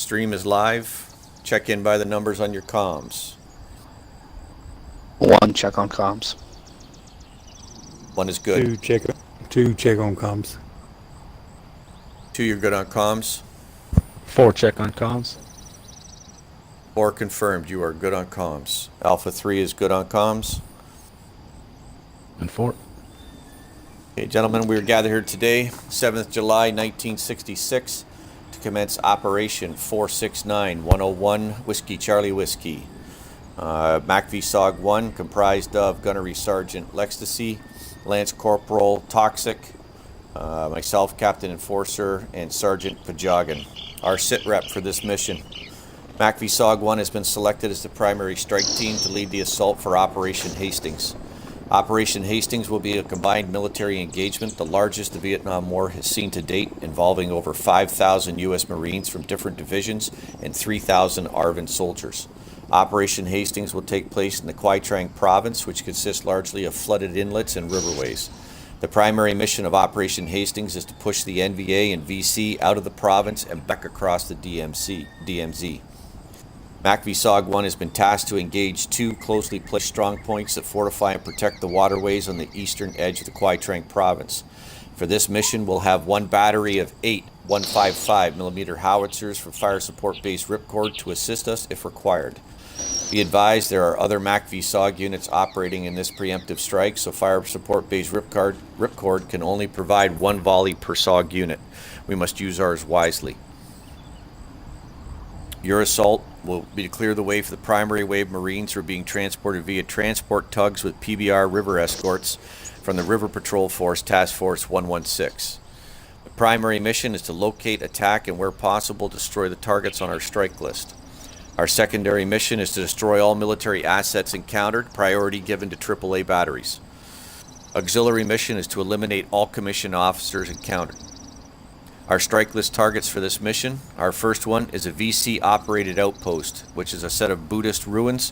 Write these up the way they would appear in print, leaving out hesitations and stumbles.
Stream is live. Check in by the numbers on your comms. 1, check on comms. 1 is good. 2, check on comms. 2, you're good on comms. 4, check on comms. 4, confirmed. You are good on comms. Alpha 3 is good on comms. And 4. Okay, gentlemen, we are gathered here today, 7th July, 1966, to commence Operation 469-101 Whiskey Charlie Whiskey. MACV-SOG 1, comprised of Gunnery Sergeant Lextasy, Lance Corporal Toxic, myself, Captain Enforcer, and Sergeant Pajagan. Our sit rep for this mission. MACV-SOG 1 has been selected as the primary strike team to lead the assault for Operation Hastings. Operation Hastings will be a combined military engagement, the largest the Vietnam War has seen to date, involving over 5,000 U.S. Marines from different divisions and 3,000 ARVN soldiers. Operation Hastings will take place in the Quai Trang province, which consists largely of flooded inlets and riverways. The primary mission of Operation Hastings is to push the NVA and VC out of the province and back across the DMZ. MACV-SOG 1 has been tasked to engage 2 closely placed strong points that fortify and protect the waterways on the eastern edge of the Quai Trang province. For this mission, we'll have 1 battery of 8 155mm howitzers for fire support base ripcord to assist us if required. Be advised there are other MACV-SOG units operating in this preemptive strike, so fire support base ripcord can only provide 1 volley per SOG unit. We must use ours wisely. Your assault will be to clear the way for the primary wave Marines who are being transported via transport tugs with PBR river escorts from the River Patrol Force Task Force 116. The primary mission is to locate, attack, and where possible destroy the targets on our strike list. Our secondary mission is to destroy all military assets encountered, priority given to AAA batteries. Auxiliary mission is to eliminate all commissioned officers encountered. Our strike list targets for this mission, our first one is a VC operated outpost, which is a set of Buddhist ruins,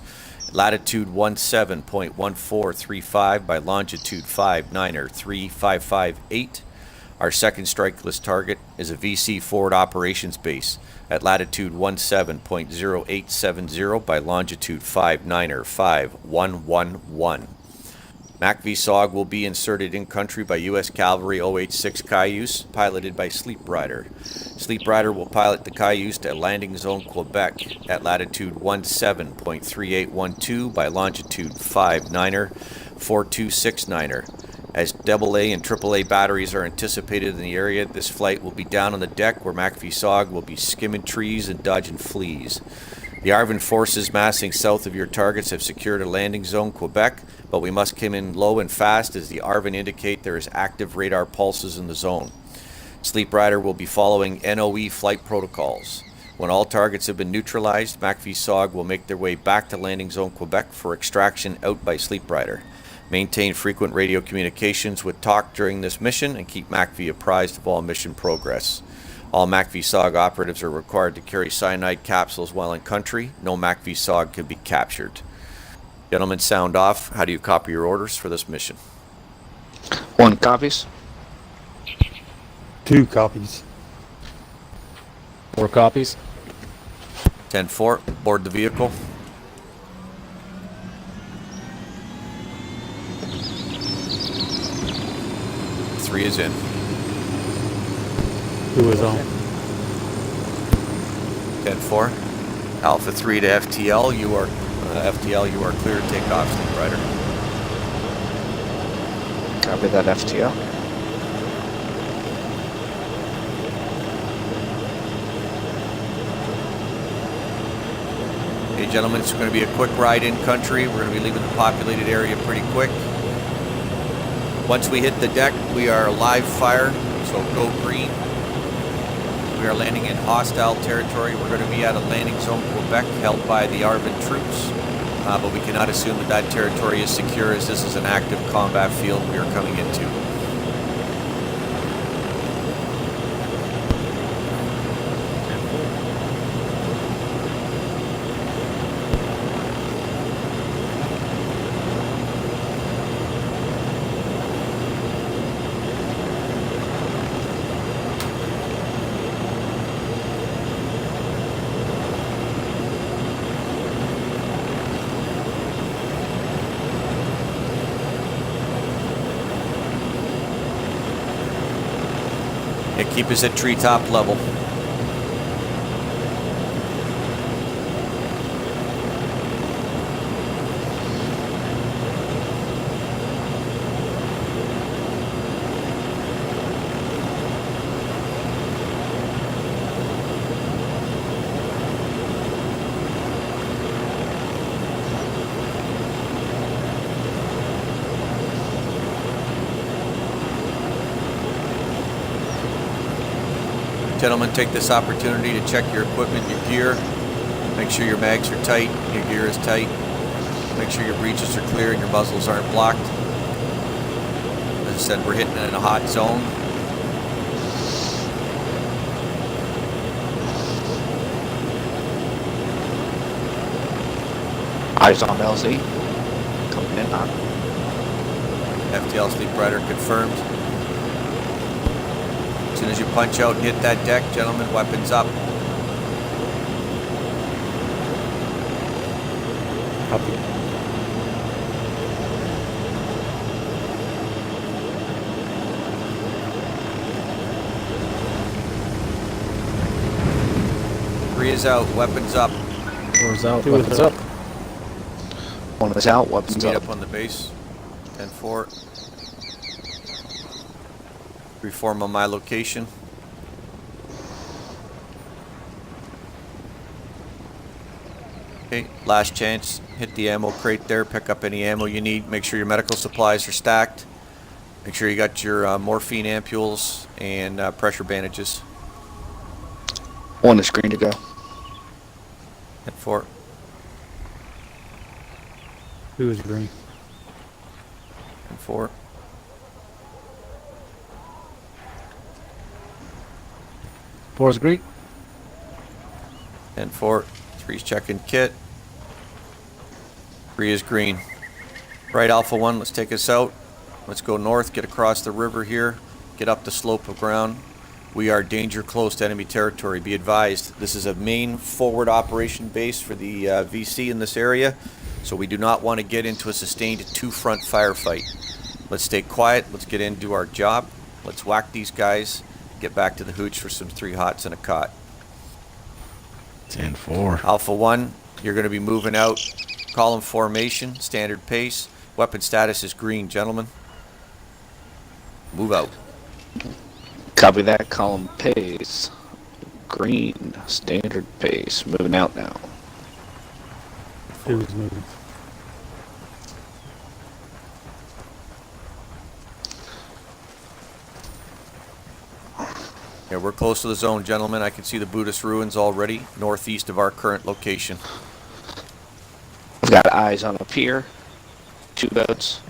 latitude 17.1435 by longitude 5935558. Our second strike list target is a VC forward operations base at latitude 17.0870 by longitude 5951111. MACV-SOG will be inserted in country by U.S. Cavalry OH-6 Cayuse, piloted by Sleep Rider. Sleep Rider will pilot the Cayuse to landing zone Quebec at latitude 17.3812 by longitude 594269. As AA and AAA batteries are anticipated in the area, this flight will be down on the deck where MACV-SOG will be skimming trees and dodging fleas. The ARVN forces massing south of your targets have secured a landing zone, Quebec, but we must come in low and fast as the ARVN indicate there is active radar pulses in the zone. Sleep Rider will be following NOE flight protocols. When all targets have been neutralized, MACV-SOG will make their way back to landing zone, Quebec for extraction out by Sleep Rider. Maintain frequent radio communications with TOC during this mission and keep MACV apprised of all mission progress. All MACV-SOG operatives are required to carry cyanide capsules while in country. No MACV-SOG can be captured. Gentlemen, sound off. How do you copy your orders for this mission? 1 copies. 2 copies. 4 copies. 10-4, board the vehicle. Three is in. 2 is on. 10-4. Alpha 3 to FTL. You are clear to take off, Sleep Rider. Copy that, FTL. Hey gentlemen, it's going to be a quick ride in country. We're going to be leaving the populated area pretty quick. Once we hit the deck, we are live fire, so go green. We are landing in hostile territory. We're going to be at a landing zone, Quebec, held by the ARVN troops. But we cannot assume that that territory is secure, as this is an active combat field we are coming into. Keep us at treetop level. Gentlemen, take this opportunity to check your equipment, your gear. Make sure your mags are tight, your gear is tight. Make sure your breeches are clear and your muzzles aren't blocked. As I said, we're hitting it in a hot zone. Eyes on LZ. Coming in on. FTL sleep rider confirmed. As soon as you punch out and hit that deck, gentlemen, weapons up. Copy. Three is out, weapons up. 4's out. Two is Weapons up. up. 1 is out, weapons Meet up. up on the base. 10-4. Reform on my location. Okay, last chance. Hit the ammo crate there. Pick up any ammo you need. Make sure your medical supplies are stacked. Make sure you got your morphine ampules and pressure bandages. 1 is green to go. 10-4. Two is green. 10-4. 4's green. 10-4. 3's checking kit. 3 is green. Right, Alpha 1, let's take us out. Let's go north, get across the river here, get up the slope of ground. We are danger close to enemy territory. Be advised, this is a main forward operation base for the VC in this area, so we do not want to get into a sustained two-front firefight. Let's stay quiet, let's get in and do our job. Let's whack these guys, get back to the hooch for some 3 hots and a cot. 10-4. Alpha 1, you're going to be moving out. Column formation, standard pace. Weapon status is green, gentlemen. Move out. Copy that, column pace. Green, standard pace. Moving out now. Two is moving. Yeah, we're close to the zone, gentlemen. I can see the Buddhist ruins already, northeast of our current location. I've got eyes on a pier. 2 boats.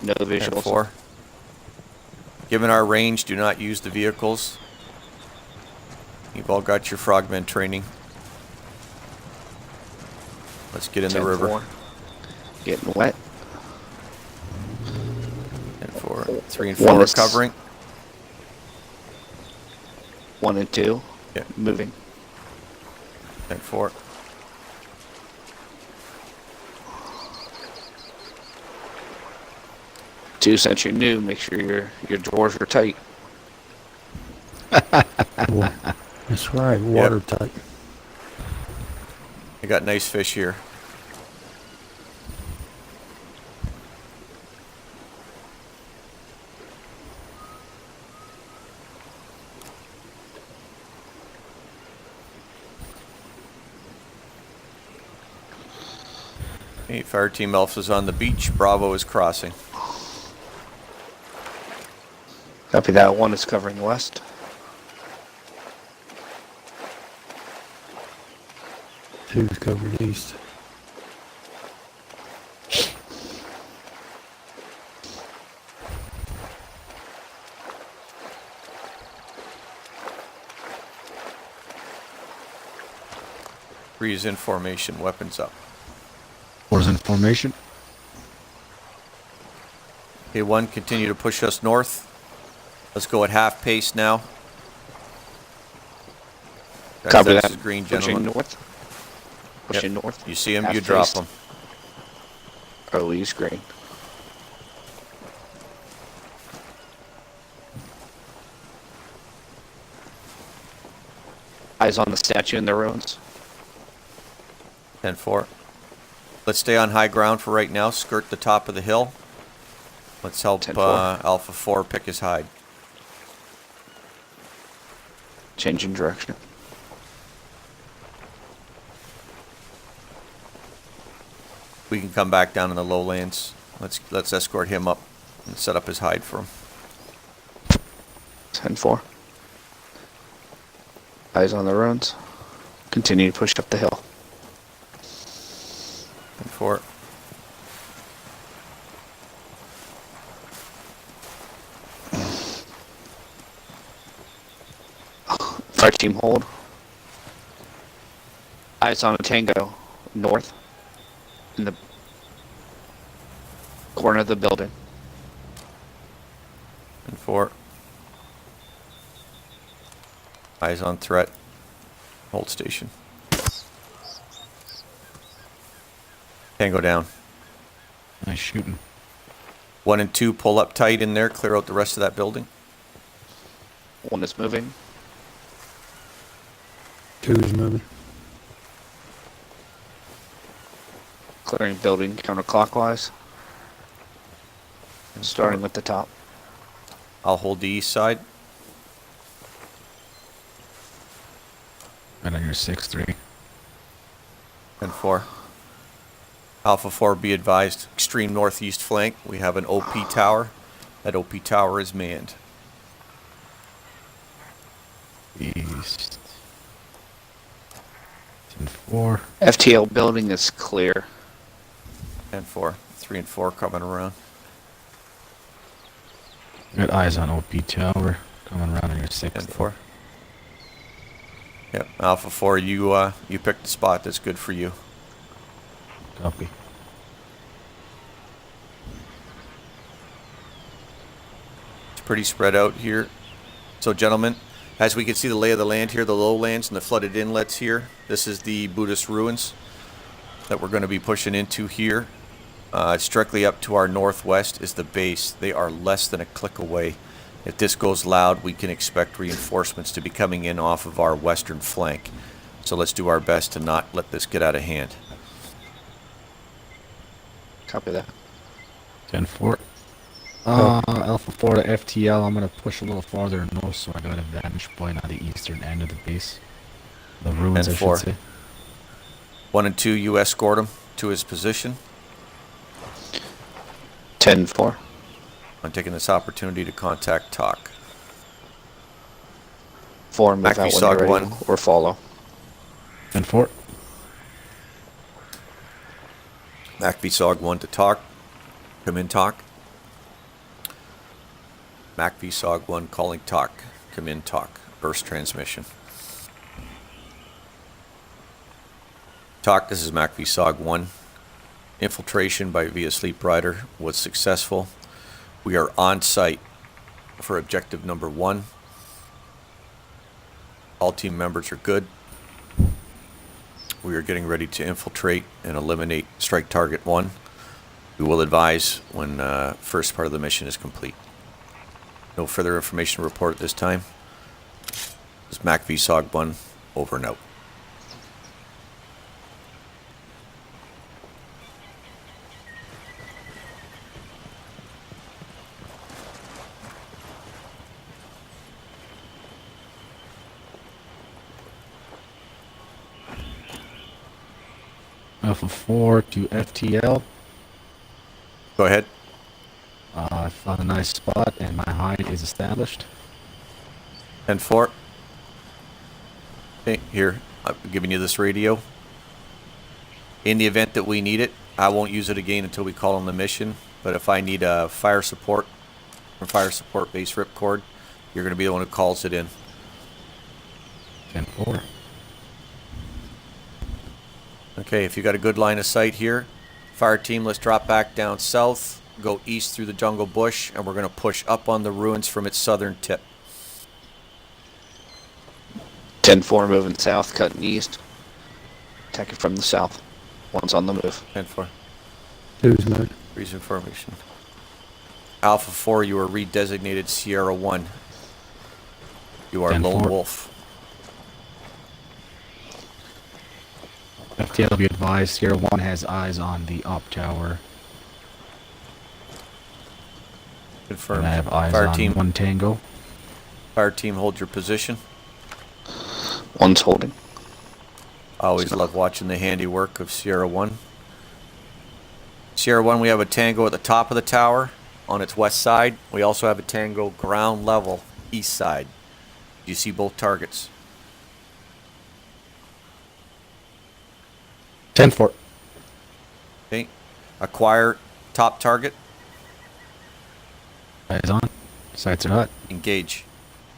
No visuals. 10-4. Given our range, do not use the vehicles. You've all got your frogmen training. Let's get in the river. 10-4. Getting wet. 10-4. 3 and 1 4 is- recovering. 1 and 2. Yeah. Moving. 10-4. Two, since you're new, make sure your drawers are tight. That's right, watertight. I got nice fish here. Okay, fire team Alpha's on the beach. Bravo is crossing. Copy that. 1 is covering west. Two's covered east. Three is in formation. Weapons up. 4's in formation. Okay, 1, continue to push us north. Let's go at half pace now. Copy That's that. is green, Pushing gentlemen. north. Pushing Yep. north. You see him, Half you drop pace. him. Oh, he's green. Eyes on the statue in the ruins. 10-4. Let's stay on high ground for right now. Skirt the top of the hill. Let's help 10-4. Alpha 4 pick his hide. Changing direction. We can come back down in the lowlands. Let's escort him up and set up his hide for him. 10-4. Eyes on the ruins. Continue to push up the hill. 10-4. Fire team hold. Eyes on a tango north in the corner of the building. 10-4. Eyes on threat. Hold station. Tango down. Nice shooting. 1 and 2 pull up tight in there. Clear out the rest of that building. 1 is moving. 2 is moving. Clearing building counterclockwise. Starting with the top. I'll hold the east side. Right on your 6-3. 10-4. Alpha 4, be advised. Extreme northeast flank. We have an OP tower. That OP tower is manned. East. 10-4. FTL building is clear. 10-4. 3 and 4 coming around. Got eyes on OP tower. Coming around on your 6. 10-4. Yep. Alpha 4, you picked the spot that's good for you. Copy. It's pretty spread out here. So, gentlemen, as we can see the lay of the land here, the lowlands and the flooded inlets here, this is the Buddhist ruins that we're going to be pushing into here. It's directly up to our northwest is the base. They are less than a click away. If this goes loud, we can expect reinforcements to be coming in off of our western flank. So let's do our best to not let this get out of hand. Copy that. 10-4. Alpha 4 to FTL. I'm gonna push a little farther north, so I got a vantage point on the eastern end of the base. The ruins, I 10-4. should say. 1 and 2, you escort him to his position. 10-4. I'm taking this opportunity to contact TOC. 4 move Back out when VSOG you're ready, 1. or follow. 10-4. Mac VSOG 1 to TOC. Come in, TOC. Mac VSOG 1 calling TOC. Come in, TOC. Burst transmission. TOC, this is Mac VSOG 1. Infiltration by Via Sleep Rider was successful. We are on site for objective number 1. All team members are good. We are getting ready to infiltrate and eliminate strike target 1. We will advise when first part of the mission is complete. No further information to report at this time. This is Mac VSOG 1, over and out. Alpha 4 to FTL. Go ahead. I found a nice spot, and my hide is established. 10-4. Okay, here, I'm giving you this radio. In the event that we need it, I won't use it again until we call on the mission. But if I need fire support from fire support base ripcord, you're going to be the one who calls it in. 10-4. Okay, if you got a good line of sight here, fire team, let's drop back down south, go east through the jungle bush, and we're going to push up on the ruins from its southern tip. 10-4 moving south, cutting east. Attacking from the south. 1's on the move. 10-4. 2 is moving. Reason formation. Alpha 4, you are redesignated Sierra 1. You are 10-4. Lone Wolf. FTL, be advised, Sierra 1 has eyes on the op tower. Confirmed. And I have eyes Fire on team. 1 Tango. Fire team, hold your position. One's holding. I always love watching the handiwork of Sierra 1. Sierra 1, we have a Tango at the top of the tower on its west side. We also have a Tango ground level east side. Do you see both targets? 10-4. Okay. Acquire top target. Eyes on. Sights are hot. Engage.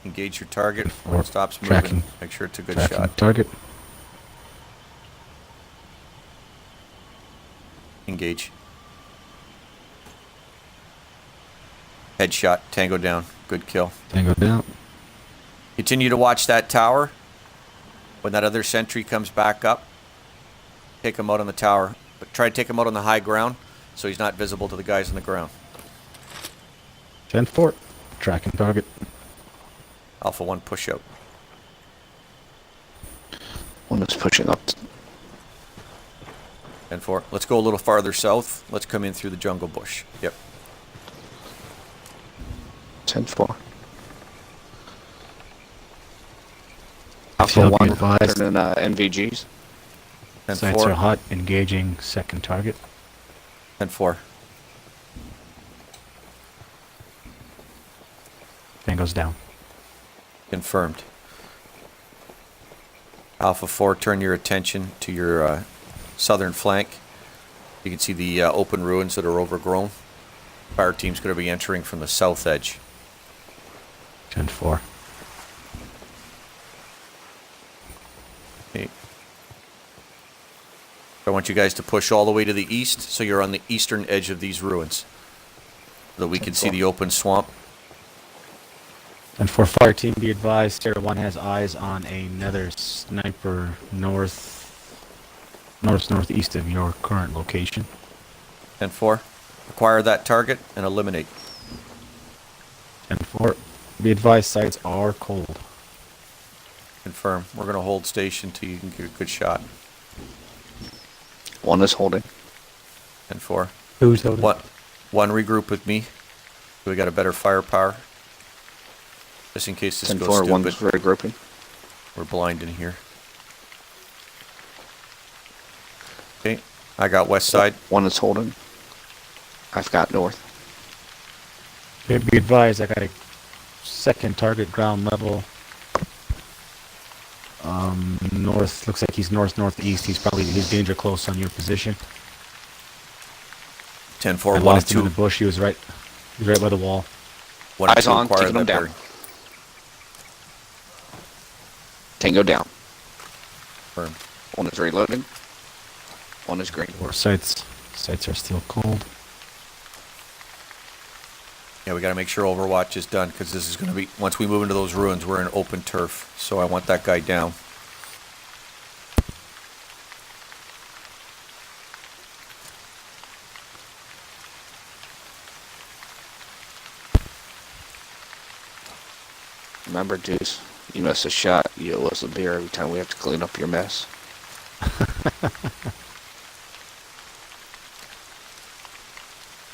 Engage your target when Or it stops tracking. moving. Make sure it's a good Tracking shot. target. Engage. Headshot. Tango down. Good kill. Tango down. Continue to watch that tower. When that other sentry comes back up, take him out on the tower. But try to take him out on the high ground so he's not visible to the guys on the ground. 10-4. Tracking target. Alpha 1 push out. One is pushing up. 10-4. Let's go a little farther south. Let's come in through the jungle bush. Yep. 10-4. FTL, Alpha be 1 advised. turning NVGs. Sights are 10-4. hot. Engaging second target. 10-4. Tango's down. Confirmed. Alpha 4, turn your attention to your southern flank. You can see the open ruins that are overgrown. Fire team's going to be entering from the south edge. 10-4. Okay. I want you guys to push all the way to the east so you're on the eastern edge of these ruins so that we can see the open swamp. And for fire team, be advised, Sierra 1 has eyes on another sniper northeast of your current location. 10-4. Acquire that target and eliminate. 10-4. Be advised, sights are cold. Confirm. We're going to hold station till you can get a good shot. One is holding. 10-4. Who's holding? One regroup with me. So we got a better firepower. Just in case this goes 10-4, one is stupid. regrouping. We're blind in here. Okay. I got west side. One is holding. I've got north. Okay, be advised, I got a second target ground level. North, looks like he's northeast. He's danger close on your position. 10-4. I 1 and lost him 2. in the bush. He was right by the wall. 1 and Eyes 2 on, acquire taking them that down. bird. Tango down. Confirm. One is reloading. One is green. Or sights are still cold. Yeah, we got to make sure Overwatch is done because this is going to be, once we move into those ruins, we're in open turf. So I want that guy down. Remember, Deuce, you miss a shot, you owe us a beer every time we have to clean up your mess.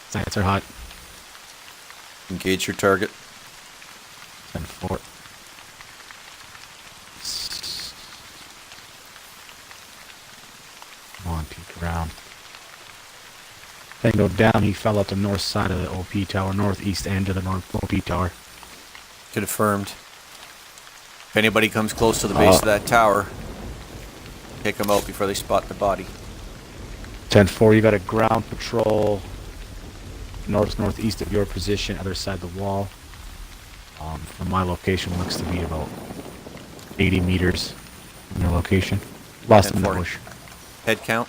Sights are hot. Engage your target. 10-4. Come on, peek around. Tango down. He fell out the north side of the OP tower, northeast end of the north OP tower. Confirmed. If anybody comes close to the base of that tower, take them out before they spot the body. 10-4, you got a ground patrol northeast of your position, other side of the wall. From my location, looks to be about 80 meters from your location. Lost him in the 10-4. bush. Head count.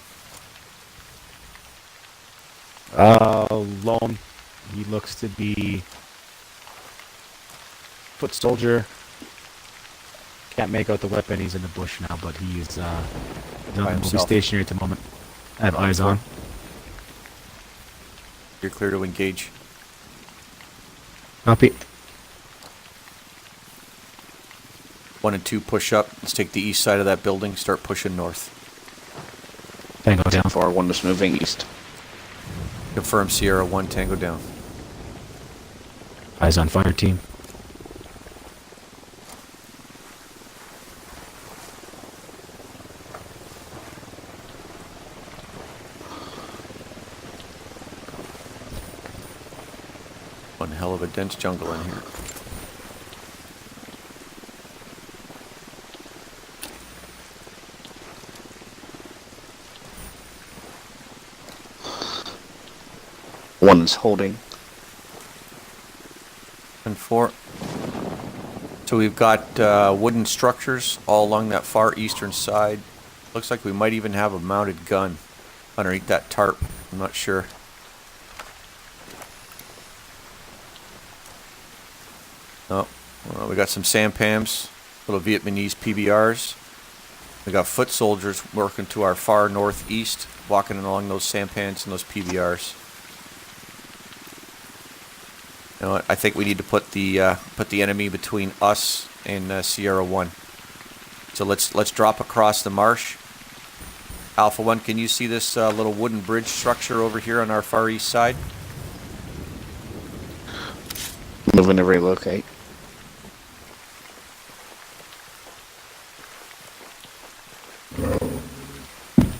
Lone. He looks to be foot soldier. Can't make out the weapon. He's in the bush now, but he's will be himself. stationary at the moment. I have eyes on. You're clear to engage. Copy. 1 and 2 push up. Let's take the east side of that building. Start pushing north. Tango down. 10-4, one is moving east. Confirm Sierra 1 Tango down. Eyes on fire team. One hell of a dense jungle in here. One is holding. 10-4. So we've got wooden structures all along that far eastern side. Looks like we might even have a mounted gun underneath that tarp. I'm not sure. Oh, well, we got some sampans, little Vietnamese PBRs. We got foot soldiers working to our far northeast, walking along those sampans and those PBRs. You know what? I think we need to put the enemy between us and Sierra 1. So let's drop across the marsh. Alpha 1, can you see this little wooden bridge structure over here on our far east side? Moving to relocate.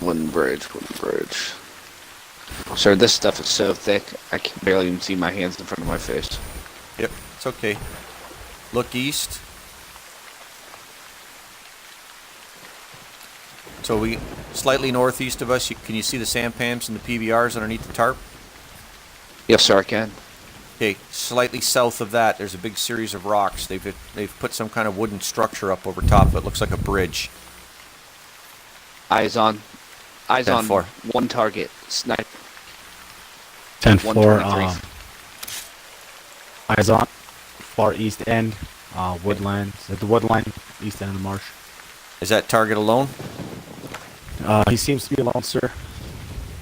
Wooden bridge. Sir, this stuff is so thick, I can barely even see my hands in front of my face. Yep, it's okay. Look east. So we slightly northeast of us. Can you see the sampans and the PBRs underneath the tarp? Yes, sir, I can. Okay, slightly south of that, there's a big series of rocks. They've put some kind of wooden structure up over top of it. Looks like a bridge. Eyes on 10-4. one target. Snipe. 10-4. 123. Eyes on. Far east end. Woodlands. At the woodline, east end of the marsh. Is that target alone? He seems to be alone, sir.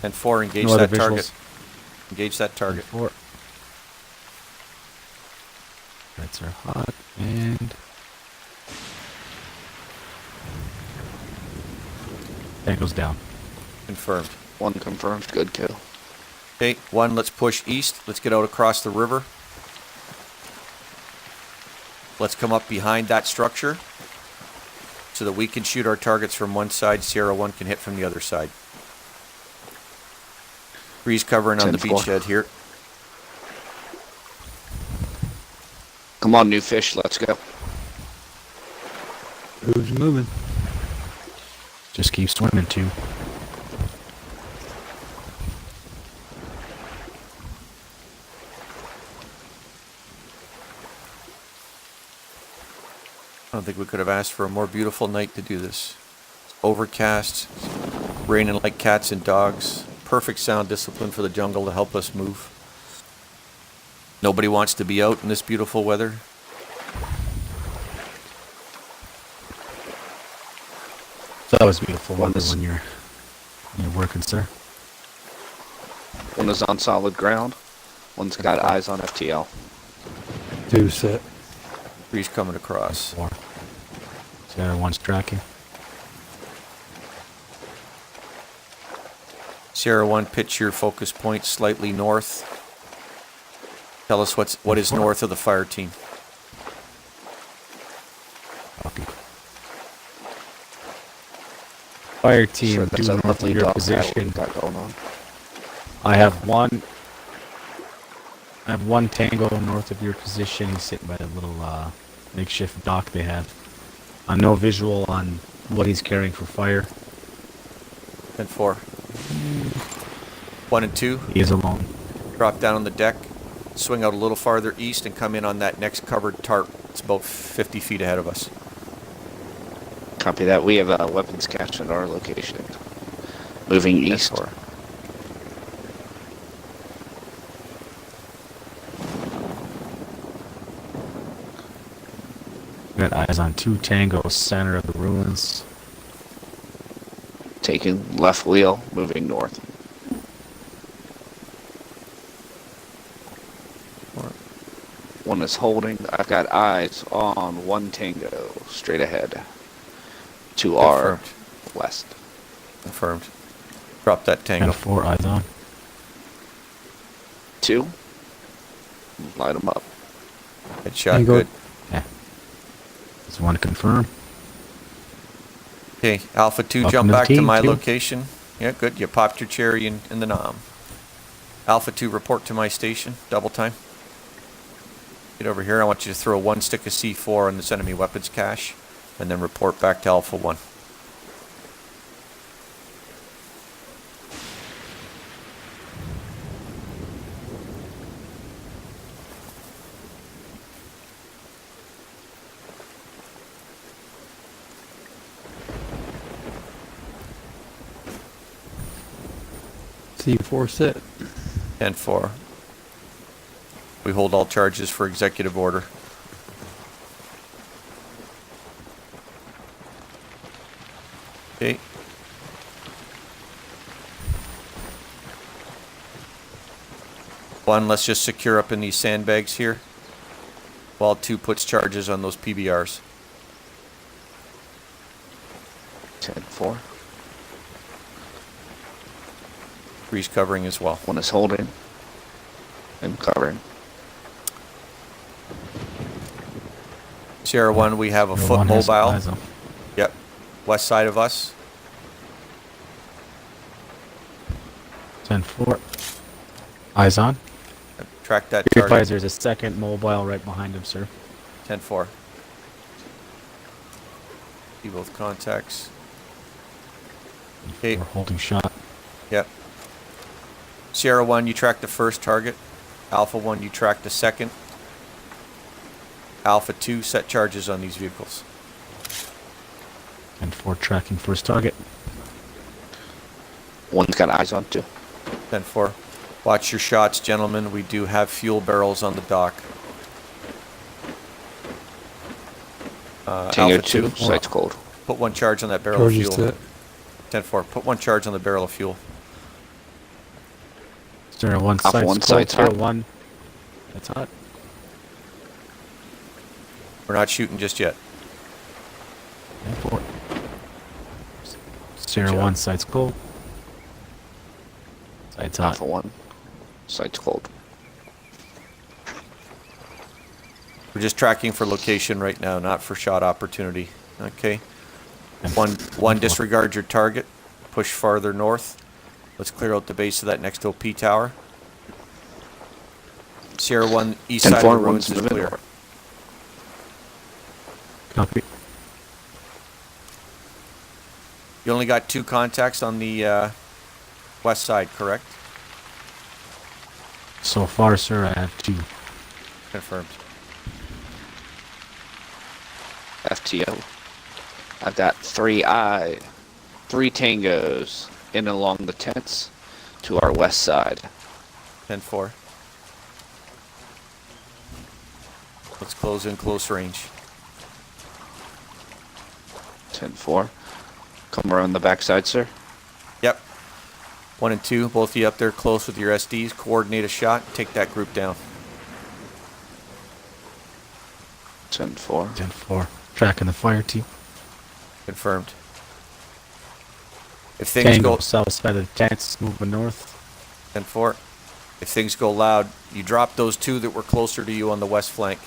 10-4, engage No other that target. visuals. Engage that target. 4. Lights are hot and Tango's down. Confirmed. One confirmed. Good kill. Okay, 1, let's push east. Let's get out across the river. Let's come up behind that structure so that we can shoot our targets from one side. Sierra 1 can hit from the other side. Breeze covering on the 10-4. beachhead here. Come on, new fish. Let's go. Who's moving? Just keep swimming too. I don't think we could have asked for a more beautiful night to do this. It's overcast, raining like cats and dogs. Perfect sound discipline for the jungle to help us move. Nobody wants to be out in this beautiful weather. That was beautiful One weather is- when you're working, sir. One is on solid ground. One's got eyes on FTL. 2 set. Breeze coming across. 4. Sierra 1's tracking. Sierra 1, pitch your focus point slightly north. Tell us what is north of the fire team. Copy. Fire team, Sure, due that's a north lovely of your dog position. we've got going on. I have one tango north of your position. He's sitting by the little makeshift dock they have. No visual on what he's carrying for fire. 10-4. 1 and 2. He is alone. Drop down on the deck. Swing out a little farther east and come in on that next covered tarp. It's about 50 feet ahead of us. Copy that. We have a weapons cache at our location. Moving east. 10-4. Got eyes on 2 tangos center of the ruins. Taking left wheel. Moving north. One is holding. I've got eyes on 1 tango straight ahead to our Confirmed. west. Confirmed. Drop that Tango. 10-4, eyes on. 2. Light them up. Headshot, Tango. good. Yeah. Just want to confirm. Okay, Alpha 2, Welcome jump to the back to team, my Q. location. Yeah, good. You popped your cherry in the nom. Alpha 2, report to my station. Double time. Get over here. I want you to throw 1 stick of C4 on this enemy weapons cache, and then report back to Alpha 1. C4 set. 10-4. We hold all charges for executive order. Okay. One, let's just secure up in these sandbags here, while 2 puts charges on those PBRs. 10-4. 3's covering as well. 1 is holding and covering. Sierra 1, we have a foot 1 has mobile. eyes on. Yep. West side of us. 10-4. Eyes on. Track that Be advised, target. there's a second mobile right behind him, sir. 10-4. See both contacts. Okay. We're holding shot. Yep. Sierra 1, you track the first target. Alpha 1, you track the second. Alpha 2, set charges on these vehicles. 10-4 tracking first target. 1's got eyes on 2. 10-4. Watch your shots, gentlemen. We do have fuel barrels on the dock. Tango Alpha 2, sight's cold. Put 1 charge on that barrel Charges of fuel. set. 10-4. Put 1 charge on the barrel of fuel. Sierra 1 Alpha sights 1 cold. sights Sierra hot. 1. That's hot. We're not shooting just yet. 10-4. Sierra Good job. 1 sights cold. Sights hot. Alpha 1, sight's cold. We're just tracking for location right now, not for shot opportunity. Okay. One, disregard your target. Push farther north. Let's clear out the base of that next OP tower. Sierra 1, east side of the 10-4 ruins runs is in the clear. middle. Copy. You only got 2 contacts on the west side, correct? So far, sir, I have 2. Confirmed. FTO. I've got 3 tangos in along the tents to our west side. 10-4. Let's close in close range. 10-4. Come around the backside, sir. Yep. 1 and 2, both of you up there close with your SDs. Coordinate a shot. Take that group down. 10-4. 10-4. Tracking the fire team. Confirmed. If things Tango, go south side of the tents, moving north. 10-4. If things go loud, you drop those 2 that were closer to you on the west flank.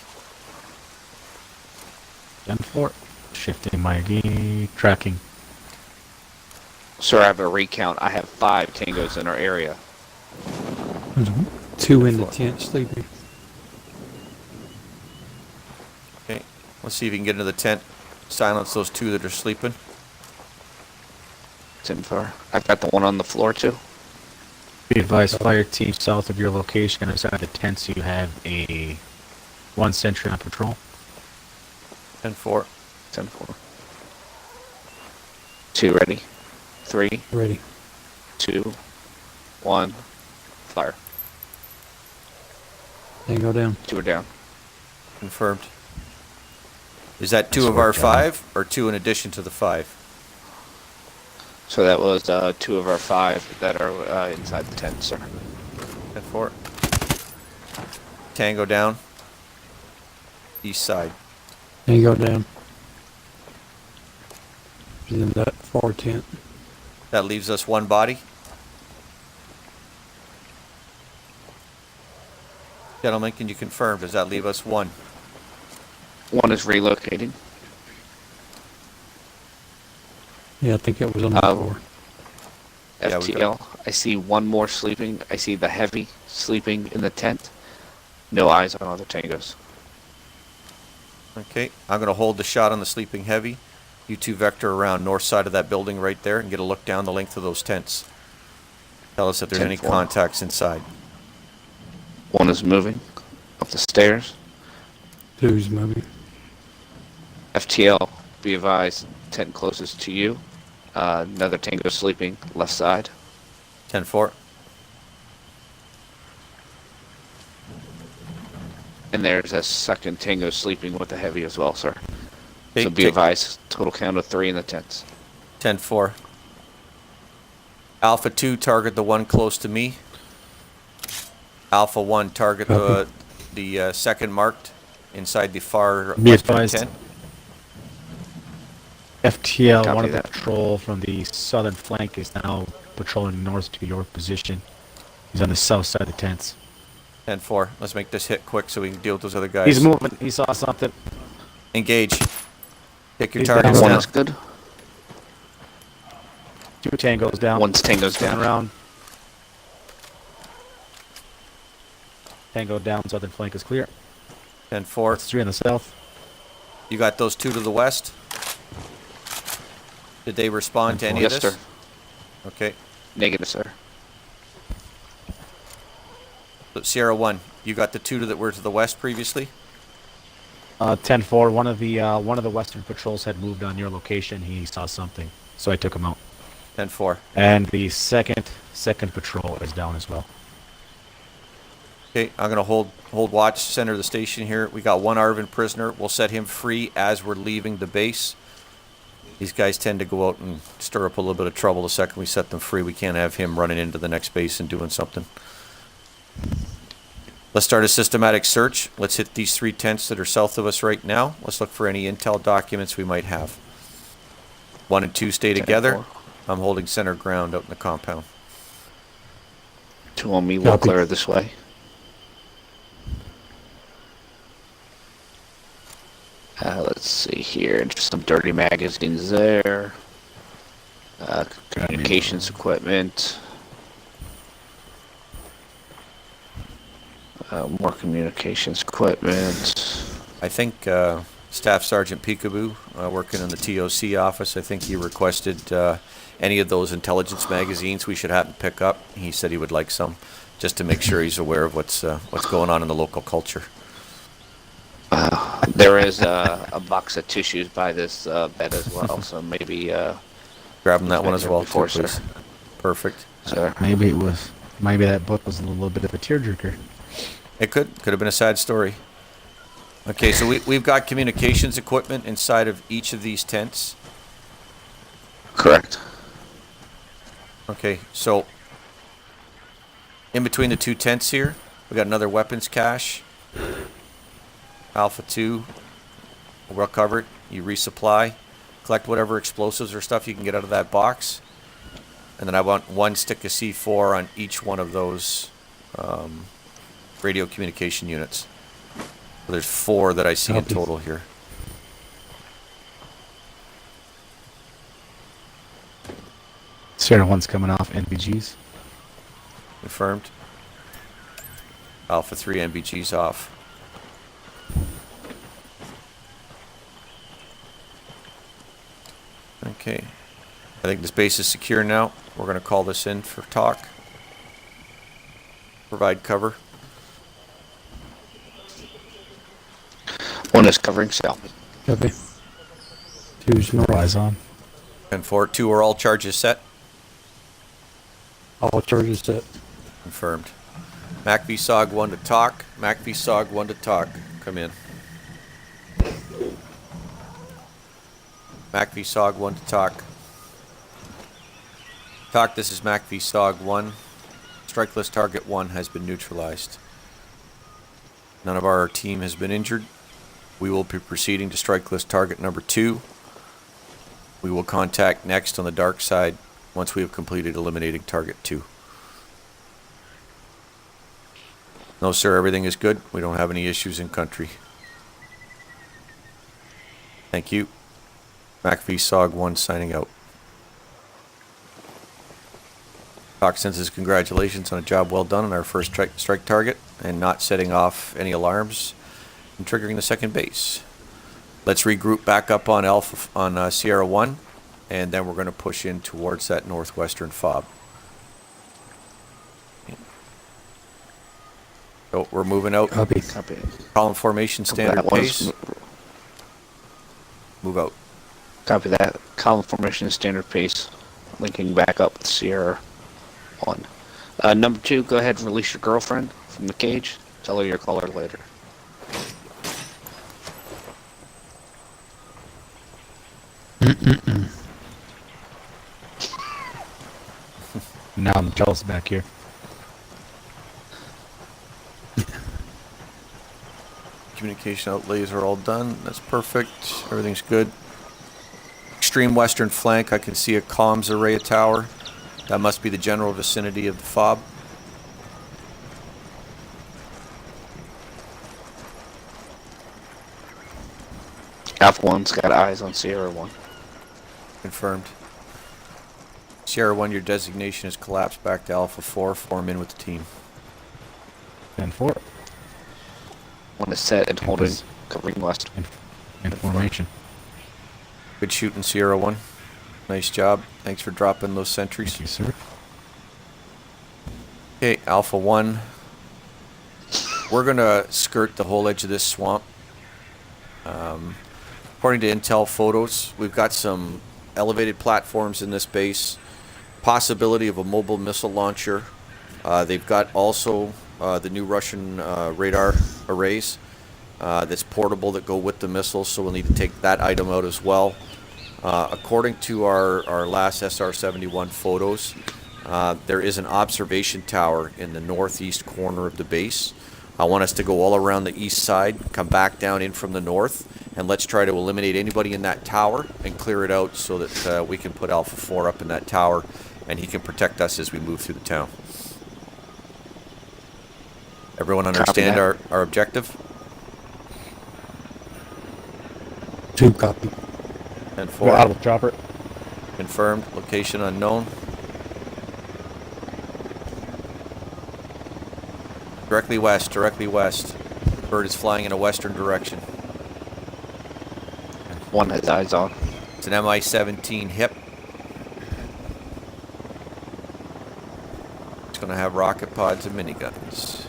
10-4. Shifting my gear. Tracking. Sir, I have a recount. I have 5 tangos in our area. 2 in the tent sleeping. Okay. Let's see if you can get into the tent. Silence those 2 that are sleeping. 10-4. I've got the one on the floor, too. Be advised, fire team south of your location, outside the tents, you have a 1 sentry on patrol. 10-4. 10-4. 2 ready. 3, Ready. 2, 1. Fire. Tango down. 2 are down. Confirmed. Is that 2 Nice of our work, John. 5 or 2 in addition to the 5? So that was 2 of our 5 that are inside the tent, sir. 10-4. Tango down. East side. Tango down. He's in that far tent. That leaves us 1 body. Gentlemen, can you confirm? Does that leave us one? One is relocating. Yeah, I think it was on the floor. Yeah, we FTL, I see one more sleeping. I see the heavy sleeping in the tent. No eyes on other tangos. Okay, I'm going to hold the shot on the sleeping heavy. You two vector around north side of that building right there and get a look down the length of those tents. Tell us if there's any 10-4. contacts inside. One is moving up the stairs. Two's moving. FTL, be advised, tent closest to you. Another tango sleeping left side. 10-4. And there's a second tango sleeping with the heavy as well, sir. Okay, So be advised, total count of 3 in the tents. 10-4. Alpha 2, target the one close to me. Alpha 1, target the second marked inside the far Be western advised. tent. FTL, Copy one of the that. patrol from the southern flank is now patrolling north to your position. He's on the south side of the tents. 10-4. Let's make this hit quick so we can deal with those other guys. He's moving. He saw something. Engage. Take your He's targets down. One down. is good. 2 tangos down. One's tango's Turn down. around. Tango down. Southern flank is clear. 10-4. That's 3 on the south. You got those 2 to the west? Did they respond to any of Yes, this? sir. Okay. Negative, sir. So Sierra 1, you got the 2 that were to the west previously? 10-4. One of the western patrols had moved on your location. He saw something, so I took him out. 10-4. And the second patrol is down as well. Okay, I'm going to hold watch center of the station here. We got one Arvin prisoner. We'll set him free as we're leaving the base. These guys tend to go out and stir up a little bit of trouble the second we set them free. We can't have him running into the next base and doing something. Let's start a systematic search. Let's hit these 3 tents that are south of us right now. Let's look for any intel documents we might have. 1 and 2 stay together. 10-4. I'm holding center ground out in the compound. 2 on me, we'll Copy. clear this way. Let's see here. Just some dirty magazines there. Communications equipment. More communications equipment. I think Staff Sergeant Peekaboo, working in the TOC office, I think he requested any of those intelligence magazines we should have to pick up. He said he would like some, just to make sure he's aware of what's going on in the local culture. There is a box of tissues by this bed as well, so maybe Grab him that one as well, too, before, sir. please. Perfect. Sir. Maybe that book was a little bit of a tearjerker. It could have been a sad story. Okay, so we've got communications equipment inside of each of these tents. Correct. Okay, so in between the 2 tents here, we got another weapons cache. Alpha 2, we'll recover it. You resupply, collect whatever explosives or stuff you can get out of that box, and then I want 1 stick of C4 on each one of those radio communication units. So there's 4 that I see in Copy. total here. Sierra 1's coming off NBGs. Confirmed. Alpha 3 NBG's off. Okay. I think this base is secure now. We're going to call this in for talk. Provide cover. 1 is covering cell. Copy. Two's north. Eyes on. And 4-2 are all charges set. All charges set. Confirmed. Mac V SOG 1 to talk. Mac V SOG 1 to talk. Come in. Mac V SOG 1 to talk. Talk, this is Mac V SOG 1. Strike list target 1 has been neutralized. None of our team has been injured. We will be proceeding to strike list target number 2. We will contact next on the dark side once we have completed eliminating target 2. No, sir, everything is good. We don't have any issues in country. Thank you. McAfee SOG 1 signing out. Talk sends congratulations on a job well done on our first strike target and not setting off any alarms and triggering the second base. Let's regroup back up on Alpha on Sierra 1, and then we're going to push in towards that northwestern fob. So we're moving out. Copy. Copy. Column formation, standard That was- pace. Move out. Copy that. Column formation, standard pace. Linking back up with Sierra 1. Number 2, go ahead and release your girlfriend from the cage. Tell her you'll call her later. Now I'm jealous back here. Communication outlays are all done. That's perfect. Everything's good. Extreme western flank, I can see a comms array tower. That must be the general vicinity of the fob. Alpha 1's got eyes on Sierra 1. Confirmed. Sierra 1, your designation has collapsed back to Alpha 4. Form in with the team. 10-4. 1 is set and holding, covering west. In formation. Good shooting, Sierra 1. Nice job. Thanks for dropping those sentries. Thank you, sir. Okay, Alpha 1. We're going to skirt the whole edge of this swamp. According to intel photos, we've got some elevated platforms in this base. Possibility of a mobile missile launcher. They've got also the new Russian radar arrays that's portable that go with the missiles, so we'll need to take that item out as well. According to our last SR-71 photos, there is an observation tower in the northeast corner of the base. I want us to go all around the east side, come back down in from the north, and let's try to eliminate anybody in that tower and clear it out so that we can put Alpha 4 up in that tower and he can protect us as we move through the town. Everyone understand our objective? 2 copy. And We're out 4. of chopper. Confirmed. Location unknown. Directly west, directly west. Bird is flying in a western direction. 1 has eyes on. It's an Mi-17 HIP. It's going to have rocket pods and miniguns.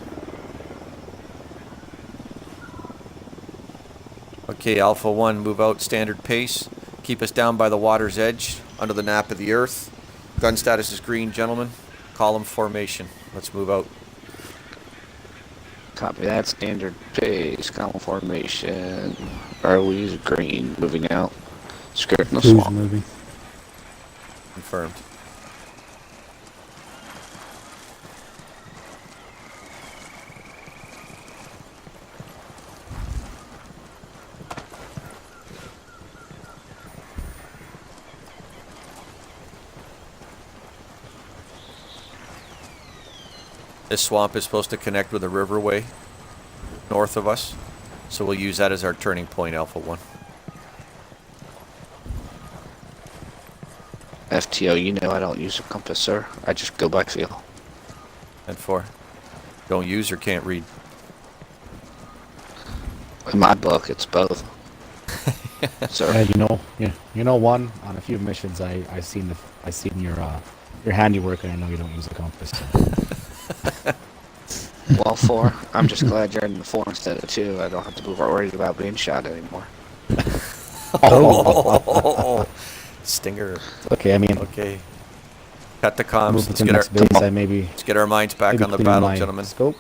Okay, Alpha 1, move out standard pace. Keep us down by the water's edge, under the nap of the earth. Gun status is green, gentlemen. Column formation. Let's move out. Copy that. Standard pace. Column formation. ROE's green. Moving out. Skirting the 2's swamp. moving. Confirmed. This swamp is supposed to connect with a riverway north of us, so we'll use that as our turning point, Alpha 1. FTO, you know I don't use a compass, sir. I just go by feel. And 4. Don't use or can't read. In my book, it's both. Sir. Yeah, you know, one on a few missions, I seen your handiwork, and I know you don't use a compass. So. Well, 4. I'm just glad you're in the 4 instead of 2. I don't have to be worried about being shot anymore. Oh, stinger. Okay, I mean, Okay. Cut the comms. move to Let's the get, next base. I maybe let's get our minds back maybe on the clean battle, my gentlemen. Scope.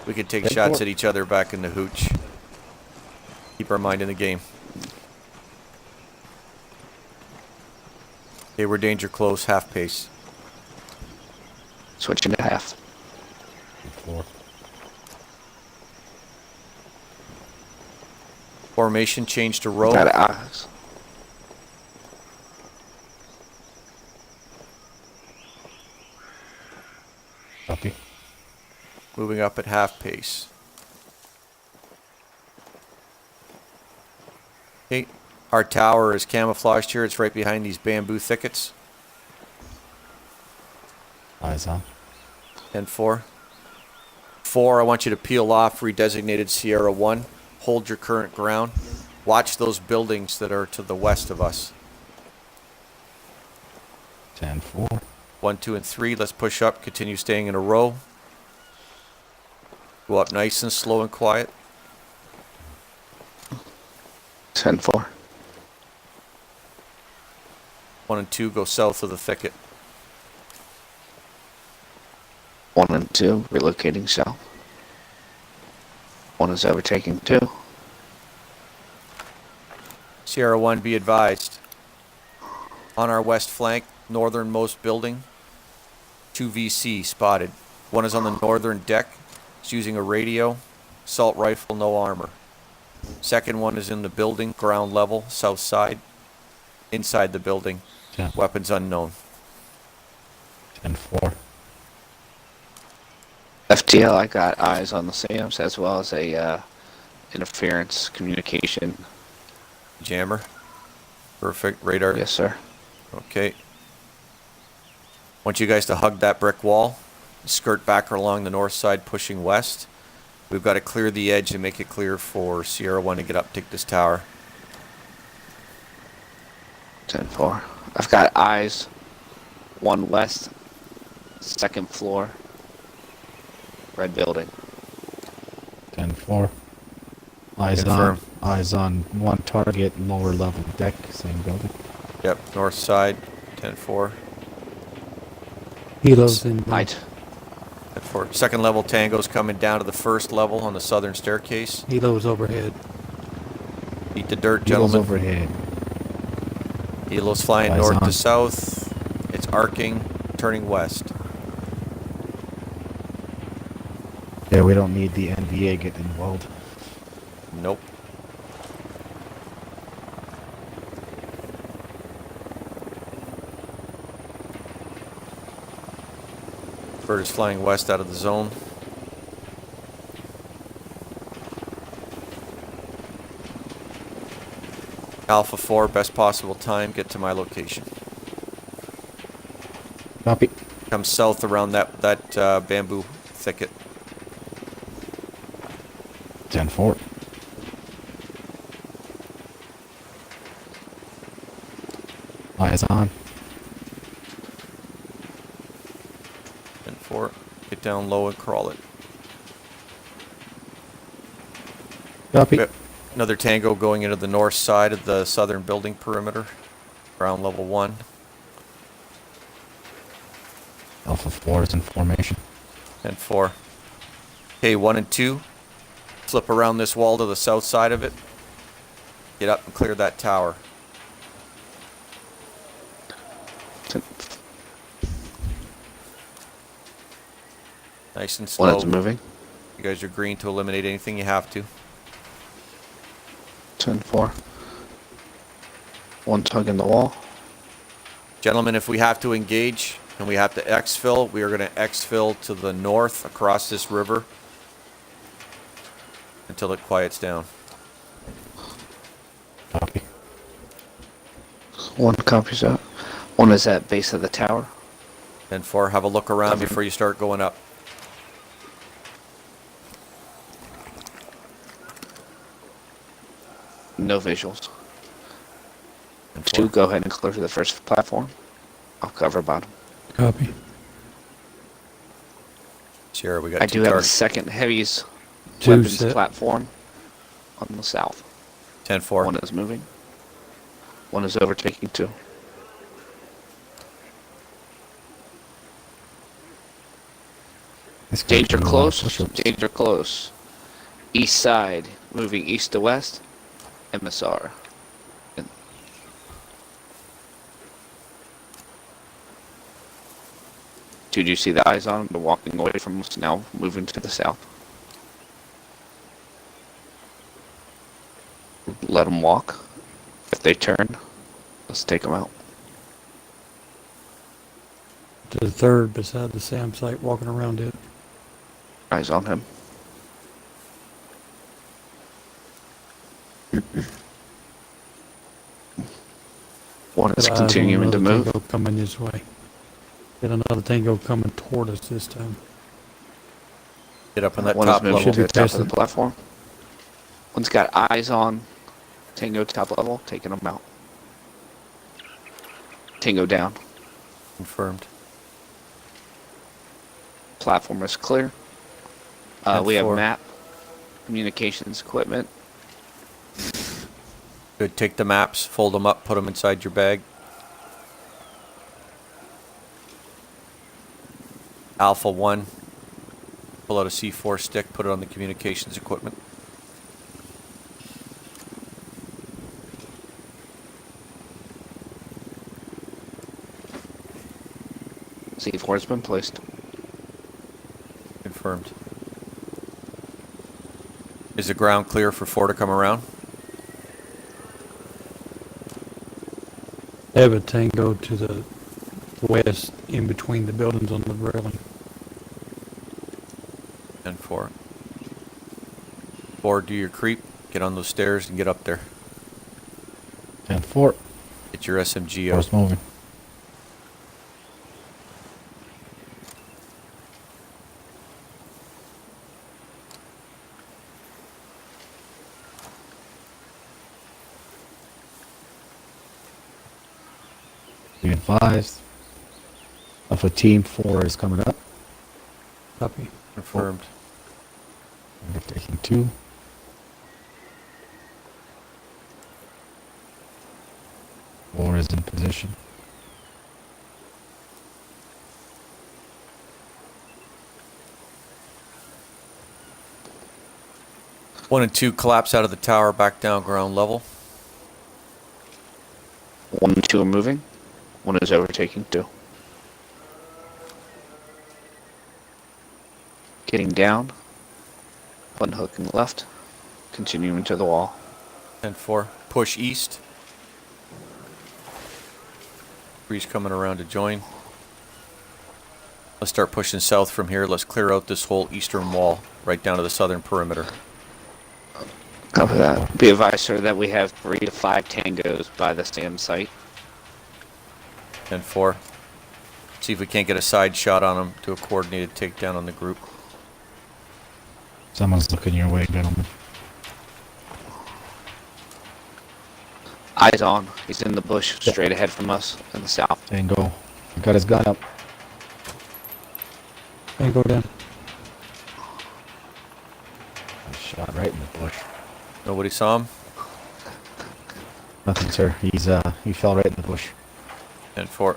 We can take Head shots forward. at each other back in the hooch. Keep our mind in the game. Okay, we're danger close, half pace. Switching to half. 4. Formation change to row. Got eyes. Copy. Moving up at half pace. Okay, our tower is camouflaged here. It's right behind these bamboo thickets. Eyes on. 10-4. 4, I want you to peel off redesignated Sierra 1. Hold your current ground. Watch those buildings that are to the west of us. 10-4. 1, 2, and 3. Let's push up. Continue staying in a row. Go up nice and slow and quiet. 10-4. 1 and 2 go south of the thicket. 1 and 2 relocating south. 1 is overtaking 2. Sierra 1, be advised. On our west flank, northernmost building, 2 VC spotted. 1 is on the northern deck. He's using a radio, assault rifle, no armor. Second one is in the building, ground level, south side. Inside the building, Yeah. weapons unknown. 10-4. FTL, I got eyes on the SAMs as well as a interference communication. Jammer. Perfect. Radar. Yes, sir. Okay. Want you guys to hug that brick wall. Skirt back along the north side, pushing west. We've got to clear the edge and make it clear for Sierra 1 to get up, take this tower. 10-4. I've got eyes. 1 west. 2nd floor. Red building. 10-4. Eyes Confirm. on. Eyes on 1 target, lower level deck, same building. Yep, north side, 10-4. Helos in. Height. 10-4. Second level tango's coming down to the first level on the southern staircase. Helos overhead. Eat the dirt, Helos gentlemen. overhead. Helo's flying Eyes north on. to south. It's arcing, turning west. Yeah, we don't need the NVA getting involved. Nope. Bird is flying west out of the zone. Alpha 4, best possible time, get to my location. Copy. Come south around that bamboo thicket. 10-4. Eyes on. 10-4, get down low and crawl it. Copy. Yep. Another tango going into the north side of the southern building perimeter. Ground level 1. Alpha 4 is in formation. 10-4. Okay, 1 and 2. Flip around this wall to the south side of it. Get up and clear that tower. 10. Nice and 1 slow. is moving. You guys are green to eliminate anything you have to. 10-4. 1 tug in the wall. Gentlemen, if we have to engage and we have to exfil, we are going to exfil to the north across this river until it quiets down. Copy. 1 copies that. 1 is at base of the tower. 10-4, have a look around before you start going up. No visuals. 10-4. 2, go ahead and clear to the first platform. I'll cover bottom. Copy. Sierra, we got I two do have a targets. second heavies 2 weapons set. platform on the south. 10-4. 1 is moving. 1 is overtaking 2. This guy's Danger doing a lot of close. push-ups. Danger close. East side. Moving east to west. MSR. And did you see the eyes on them? They're walking away from us now, moving to the south. Let them walk. If they turn, let's take them out. To the third beside the SAM site, walking around it. Eyes on him. One is Got eyes on continuing to another move. Tango coming this way. Got another tango coming toward us this time. Get up on that One is top moving level. to the top of Should be the platform. One's got eyes on Tango top level, taking him out. Tango down. Confirmed. Platform is clear. And We have 4. map, communications equipment. Good. Take the maps, fold them up, put them inside your bag. Alpha 1. Pull out a C4 stick, put it on the communications equipment. C4 has been placed. Confirmed. Is the ground clear for 4 to come around? They have a tango to the west in between the buildings on the railing. And 4. 4, do your creep. Get on those stairs and get up there. 10-4. Get your SMG out. Force moving. Be advised. Alpha Team 4 is coming up. Copy. Confirmed. We're taking 2. Four is in position. One and 2 collapse out of the tower, back down ground level. 1 and 2 are moving. 1 is overtaking 2. Getting down. 1 hooking left. Continuing to the wall. And 4. Push east. 3's coming around to join. Let's start pushing south from here. Let's clear out this whole eastern wall, right down to the southern perimeter. Copy that. Be advised, sir, that we have 3 to 5 tangos by the SAM site. And 4. See if we can't get a side shot on them to a coordinated takedown on the group. Someone's looking your way, gentlemen. Eyes on. He's in the bush straight ahead from us in the south. Tango. He got his gun up. Tango down. Shot right in the bush. Nobody saw him? Nothing, sir. He fell right in the bush. And 4.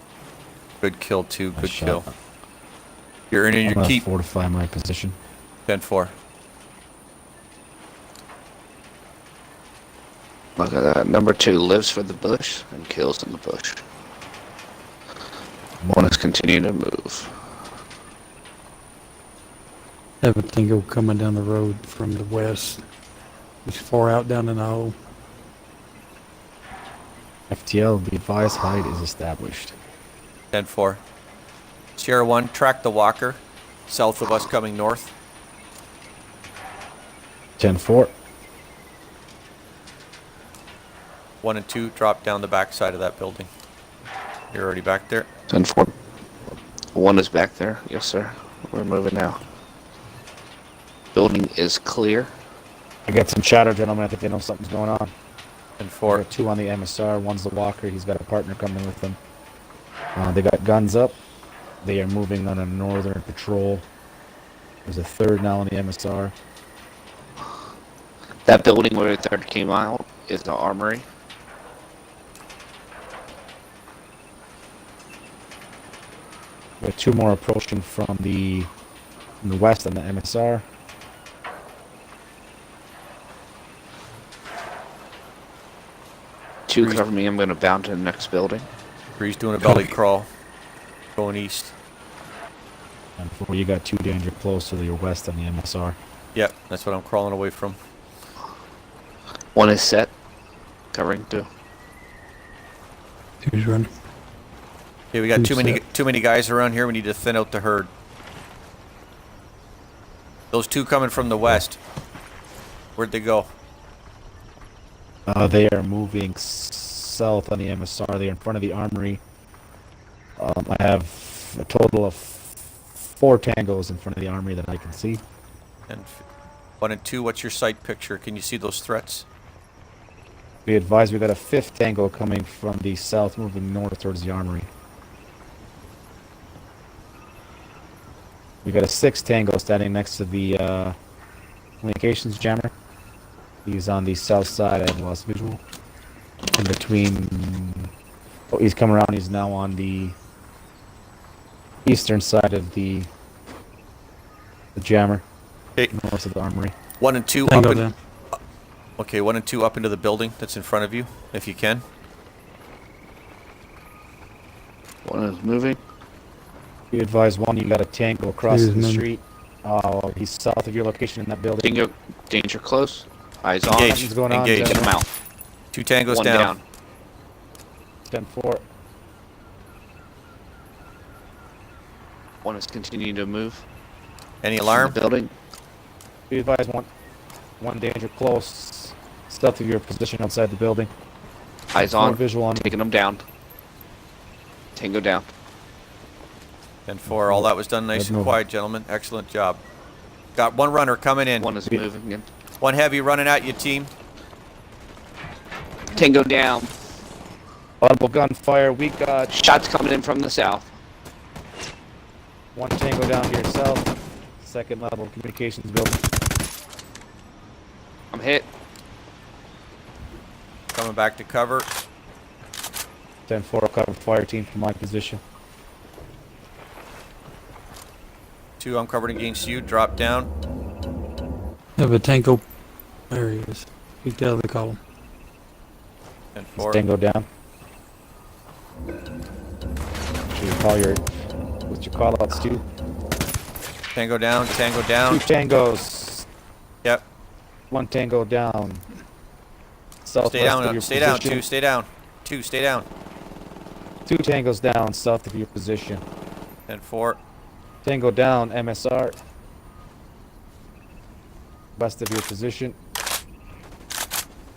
Good kill, 2. Nice Good shot. kill. You're earning I'm your gonna keep. fortify my position. 10-4. Look at that. Number 2 lives for the bush and kills in the bush. 1 is continuing to move. Have a tango coming down the road from the west. He's far out down in the hole. FTL, the advised hide is established. 10-4. Sierra 1, track the walker. South of us coming north. 10-4. 1 and 2, drop down the back side of that building. You're already back there. 10-4. 1 is back there. Yes, sir. We're moving now. Building is clear. I got some chatter, gentlemen. I think they know something's going on. And There 4. are 2 on the MSR. One's the walker. He's got a partner coming with him. They got guns up. They are moving on a northern patrol. There's a 3rd now on the MSR. That building where the 3rd came out is the armory. We have 2 more approaching from the west on the MSR. Two cover me. I'm going to bound to the next building. 3's doing a belly crawl. Going east. And 4, you got 2 danger close to your west on the MSR. Yep, that's what I'm crawling away from. 1 is set. Covering 2. Who's running? Okay, we got Who's too many set? too many guys around here. We need to thin out the herd. Those two coming from the west. Where'd they go? They are moving south on the MSR. They're in front of the armory. I have a total of 4 tangos in front of the armory that I can see. And 1 and 2, what's your sight picture? Can you see those threats? Be advised, we got a 5th tango coming from the south, moving north towards the armory. We got a 6th tango standing next to the communications jammer. He's on the south side. I have lost visual. In between. Oh, he's come around. He's now on the eastern side of the jammer. Okay. North of the armory. 1 and 2 up Tango in, down. okay, 1 and 2 up into the building that's in front of you, if you can. One is moving. Be advised, 1, you got a tango across He's the moving. street. He's south of your location in that building. Tango, danger close. Eyes on. Engage. Nothing's going on, Engage. Get gentlemen. him out. 2 tangos One down. 10-4. One is continuing to move. Any In alarm? the building. Be advised, one danger close. South of your position outside the building. Eyes More on. visual on. Taking him down. Tango down. And 4, all that was done nice Good and move. quiet, gentlemen. Excellent job. Got 1 runner coming in. One is Yeah. moving in. 1 heavy running at you, team. Tango down. Audible gunfire. We got Shots coming in from the south. 1 tango down here south. 2nd level communications building. I'm hit. Coming back to cover. 10-4 cover fire team from my position. 2, I'm covered against you. Drop down. Have a tango. There he is. Peeked out of the column. And 4. Tango down. Should you call your what's your call outs to? Tango down. Tango 2 down. tangos. Yep. 1 tango down. Southwest Stay down. of your Stay down. position. 2, stay down. 2, stay down. 2 tangos down south of your position. And 4. Tango down, MSR. West of your position.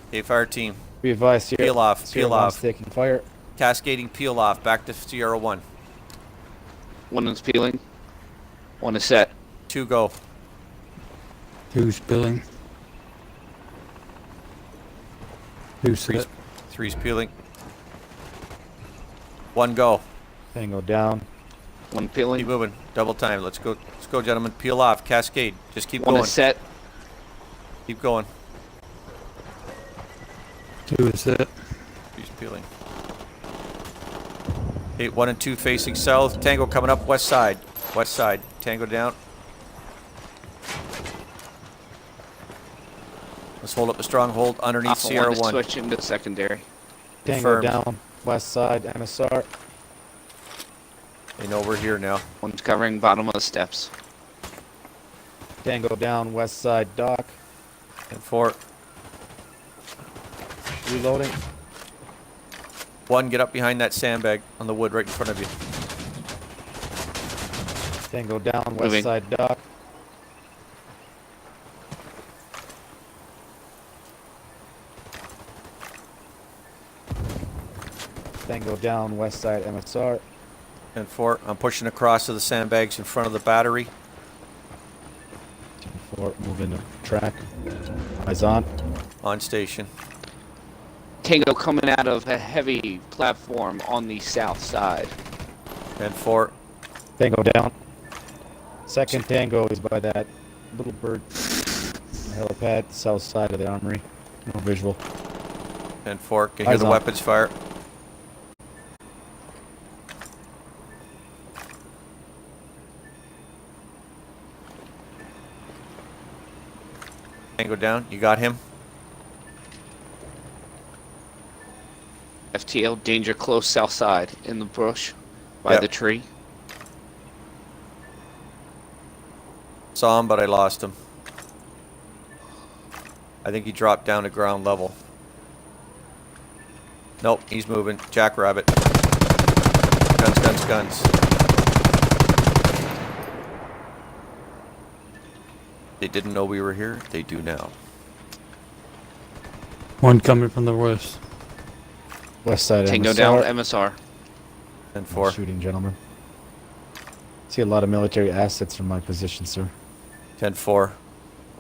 Okay, fire team. Be advised here. Peel off, Sierra peel one's off. taking fire. Cascading peel off. Back to Sierra 1. One is peeling. One is set. 2, go. 2 spilling. 2 set. 3's peeling. 1, go. Tango down. One Keep peeling. moving. Double time. Let's go. Let's go, gentlemen. Peel off. Cascade. Just keep One going. is set. Keep going. 2 is set. 3's peeling. 8, 1 and 2 facing south. Tango coming up west side. West side. Tango down. Let's hold up the stronghold underneath Alpha Sierra one is 1. switch into secondary. Tango Confirmed. down. West side, MSR. They know we're here now. One's covering bottom of the steps. Tango down, west side, dock. And 4. Reloading. 1, get up behind that sandbag on the wood right in front of you. Tango down, west Moving. side, dock. Tango down, west side, MSR. And 4, I'm pushing across to the sandbags in front of the battery. 4, moving the track. Eyes on. On station. Tango coming out of a heavy platform on the south side. And 4. Tango down. Second tango is by that little bird helipad, south side of the armory. No visual. And 4. Can hear Eyes the on. weapons fire. Tango down. You got him? FTL danger close south side in the bush by Yep. the tree. Saw him, but I lost him. I think he dropped down to ground level. Nope, he's moving. Jackrabbit. Guns, guns, guns. They didn't know we were here. They do now. One coming from the west. West side Tango MSR. down, MSR. 10-4. Shooting, gentlemen. See a lot of military assets from my position, sir. 10-4.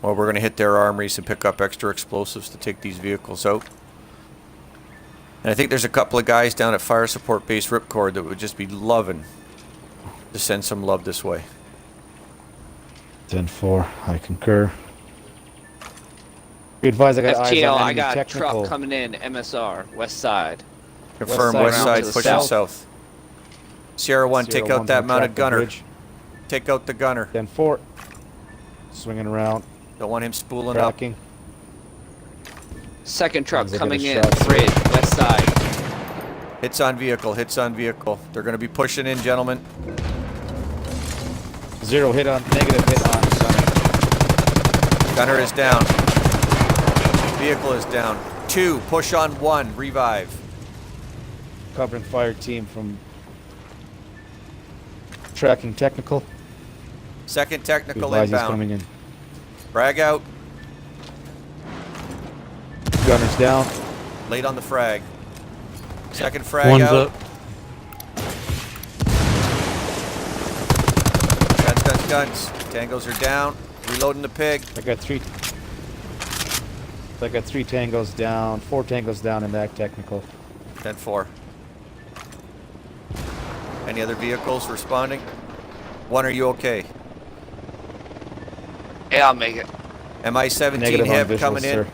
Well, we're going to hit their armories and pick up extra explosives to take these vehicles out. And I think there's a couple of guys down at Fire Support Base Ripcord that would just be loving to send some love this way. 10-4. I concur. Be advised, I got eyes FTL, on I enemy got technical. truck coming in, MSR, west side. Confirm side west around side to the pushing south. south. Sierra 1, Sierra take out 1's that gonna mounted track the gunner. bridge. Take out the gunner. 10-4. Swinging around. Don't want him spooling up. Tracking. Second truck As I get coming a in, shot. bridge, west side. Hits on vehicle, hits on vehicle. They're going to be pushing in, gentlemen. 0 hit on, negative hit on gunner. Gunner is down. Vehicle is down. 2, push on 1, revive. Covering fire team from tracking technical. Second technical Advise he's inbound. coming in. Frag out. Gunner's down. Late on the frag. Second frag One's out. up. Guns, guns, guns. Tangos are down. Reloading the pig. I got 3 tangos down, 4 tangos down in that technical. 10-4. Any other vehicles responding? 1, are you okay? Yeah, I'll make it. MI-17 Negative on HIP visuals, coming in. sir.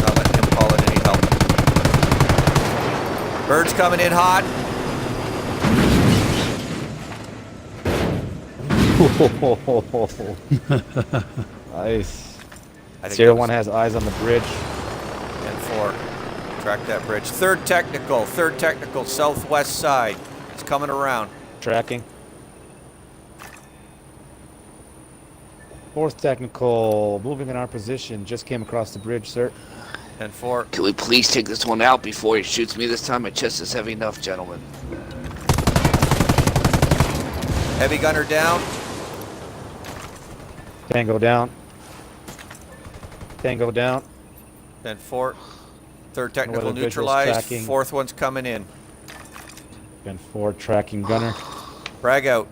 Not letting him call it any help. Birds coming in hot. Nice. I think Sierra that was 1 has eyes on the bridge. 10-4. Track that bridge. Third technical, southwest side. It's coming around. Tracking. 4th technical, moving in our position. Just came across the bridge, sir. 10-4. Can we please take this one out before he shoots me this time? My chest is heavy enough, gentlemen. Heavy gunner down. Tango down. Tango down. 10-4. Third Know technical whether visuals neutralized. tracking. 4th one's coming in. 10-4 tracking gunner. Frag out.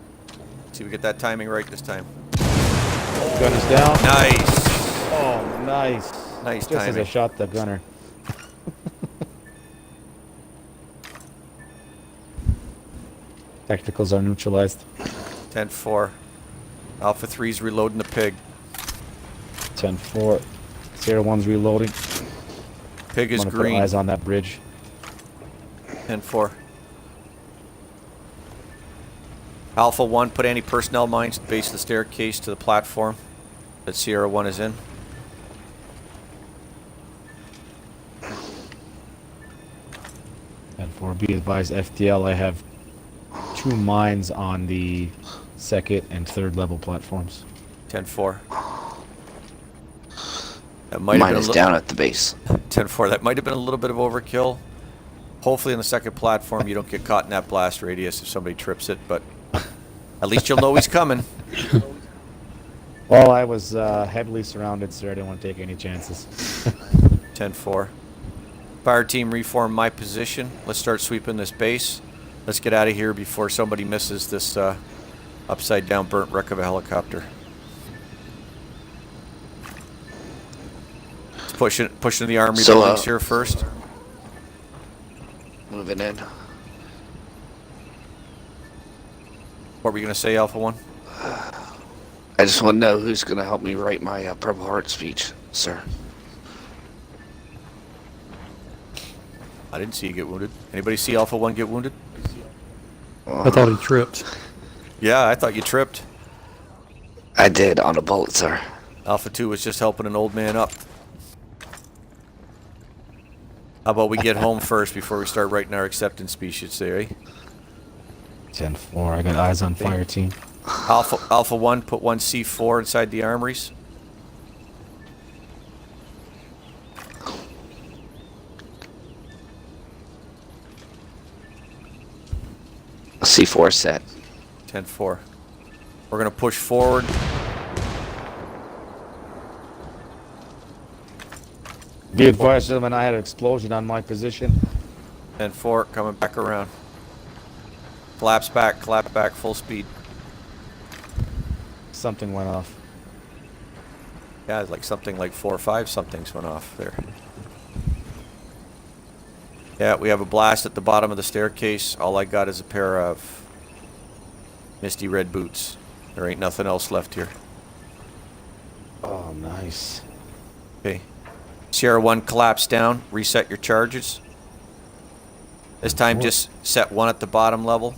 See if we get that timing right this time. Gunner's down. Nice. Oh, nice. Nice Just as I timing. shot the gunner. Technicals are neutralized. 10-4. Alpha 3's reloading the pig. 10-4. Sierra 1's reloading. Pig is Want to put green. eyes on that bridge. 10-4. Alpha 1, put any personnel mines at the base of the staircase to the platform that Sierra 1 is in. And for be advised, FTL, I have 2 mines on the 2nd and 3rd level platforms. 10-4. That might have Mine been a is little, down at the base. 10-4. That might have been a little bit of overkill. Hopefully on the second platform you don't get caught in that blast radius if somebody trips it, but at least you'll know he's coming. Well, I was heavily surrounded, sir. I didn't want to take any chances. 10-4. Fire team, reform my position. Let's start sweeping this base. Let's get out of here before somebody misses this upside down burnt wreck of a helicopter. Let's pushing the army So, buildings here first. Moving in. What were you going to say, Alpha 1? I just want to know who's going to help me write my Purple Heart speech, sir. I didn't see you get wounded. Anybody see Alpha 1 get wounded? I thought he tripped. Yeah, I thought you tripped. I did on a bullet, sir. Alpha 2 was just helping an old man up. How about we get home first before we start writing our acceptance speech, you'd say, eh? 10-4. I got eyes on fire team. Alpha 1, put 1 C4 inside the armories. C4 set. 10-4. We're going to push forward. Be advised, gentlemen, I had an explosion on my position. 10-4, coming back around. Collapse back, full speed. Something went off. Yeah, it's like something like 4 or 5 somethings went off there. Yeah, we have a blast at the bottom of the staircase. All I got is a pair of misty red boots. There ain't nothing else left here. Oh, nice. Okay. Sierra 1, collapse down. Reset your charges. This time just set 1 at the bottom level.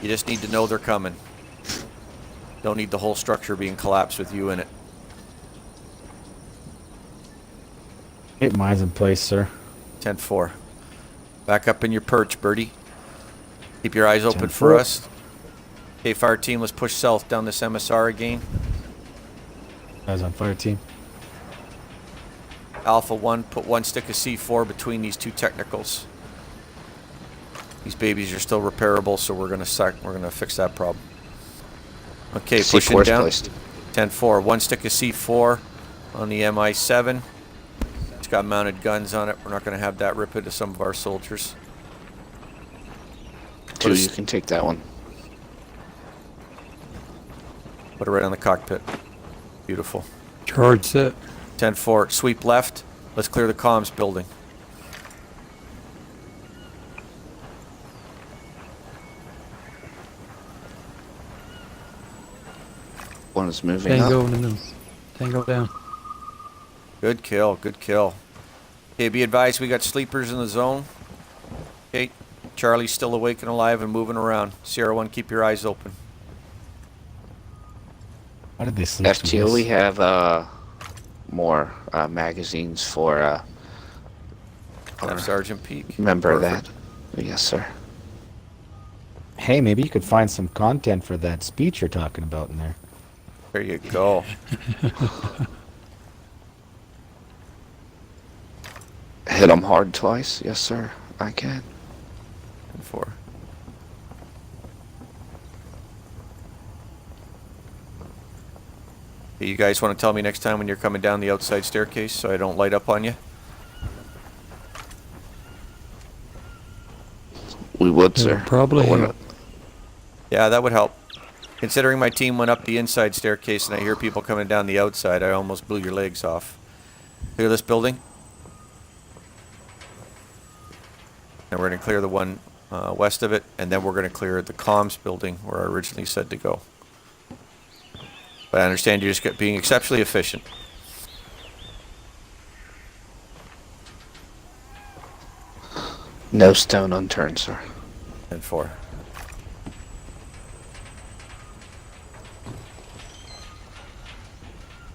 You just need to know they're coming. Don't need the whole structure being collapsed with you in it. Hit mine's in place, sir. 10-4. Back up in your perch, Birdie. Keep your eyes open for us. Okay, fire team, let's push south down this MSR again. Guys on fire team. Alpha 1, put 1 stick of C4 between these 2 technicals. These babies are still repairable, so we're gonna fix that problem. Okay, pushing down. 10-4. 1 stick of C4 on the MI7. It's got mounted guns on it. We're not going to have that rip into some of our soldiers. 2, you can take that one. Put it right on the cockpit. Beautiful. Charge set. 10-4. Sweep left. Let's clear the comms building. One is moving Tango up. in the middle. Tango down. Good kill. Good kill. Okay, be advised we got sleepers in the zone. Okay, Charlie's still awake and alive and moving around. Sierra 1, keep your eyes open. How did they sleep through FTO, this? we have more magazines for our Sergeant Peak. member of Perfect. that. Yes, sir. Hey, maybe you could find some content for that speech you're talking about in there. There you go. Hit them hard twice. Yes, sir. I can. 4. Hey, you guys want to tell me next time when you're coming down the outside staircase so I don't light up on you? We would, It'll sir. probably But we're help. Yeah, that would help. Considering my team went up the inside staircase and I hear people coming down the outside, I almost blew your legs off. Clear this building. And we're going to clear the one west of it, and then we're going to clear the comms building where I originally said to go. But I understand you're just being exceptionally efficient. No stone unturned, sir. 10-4.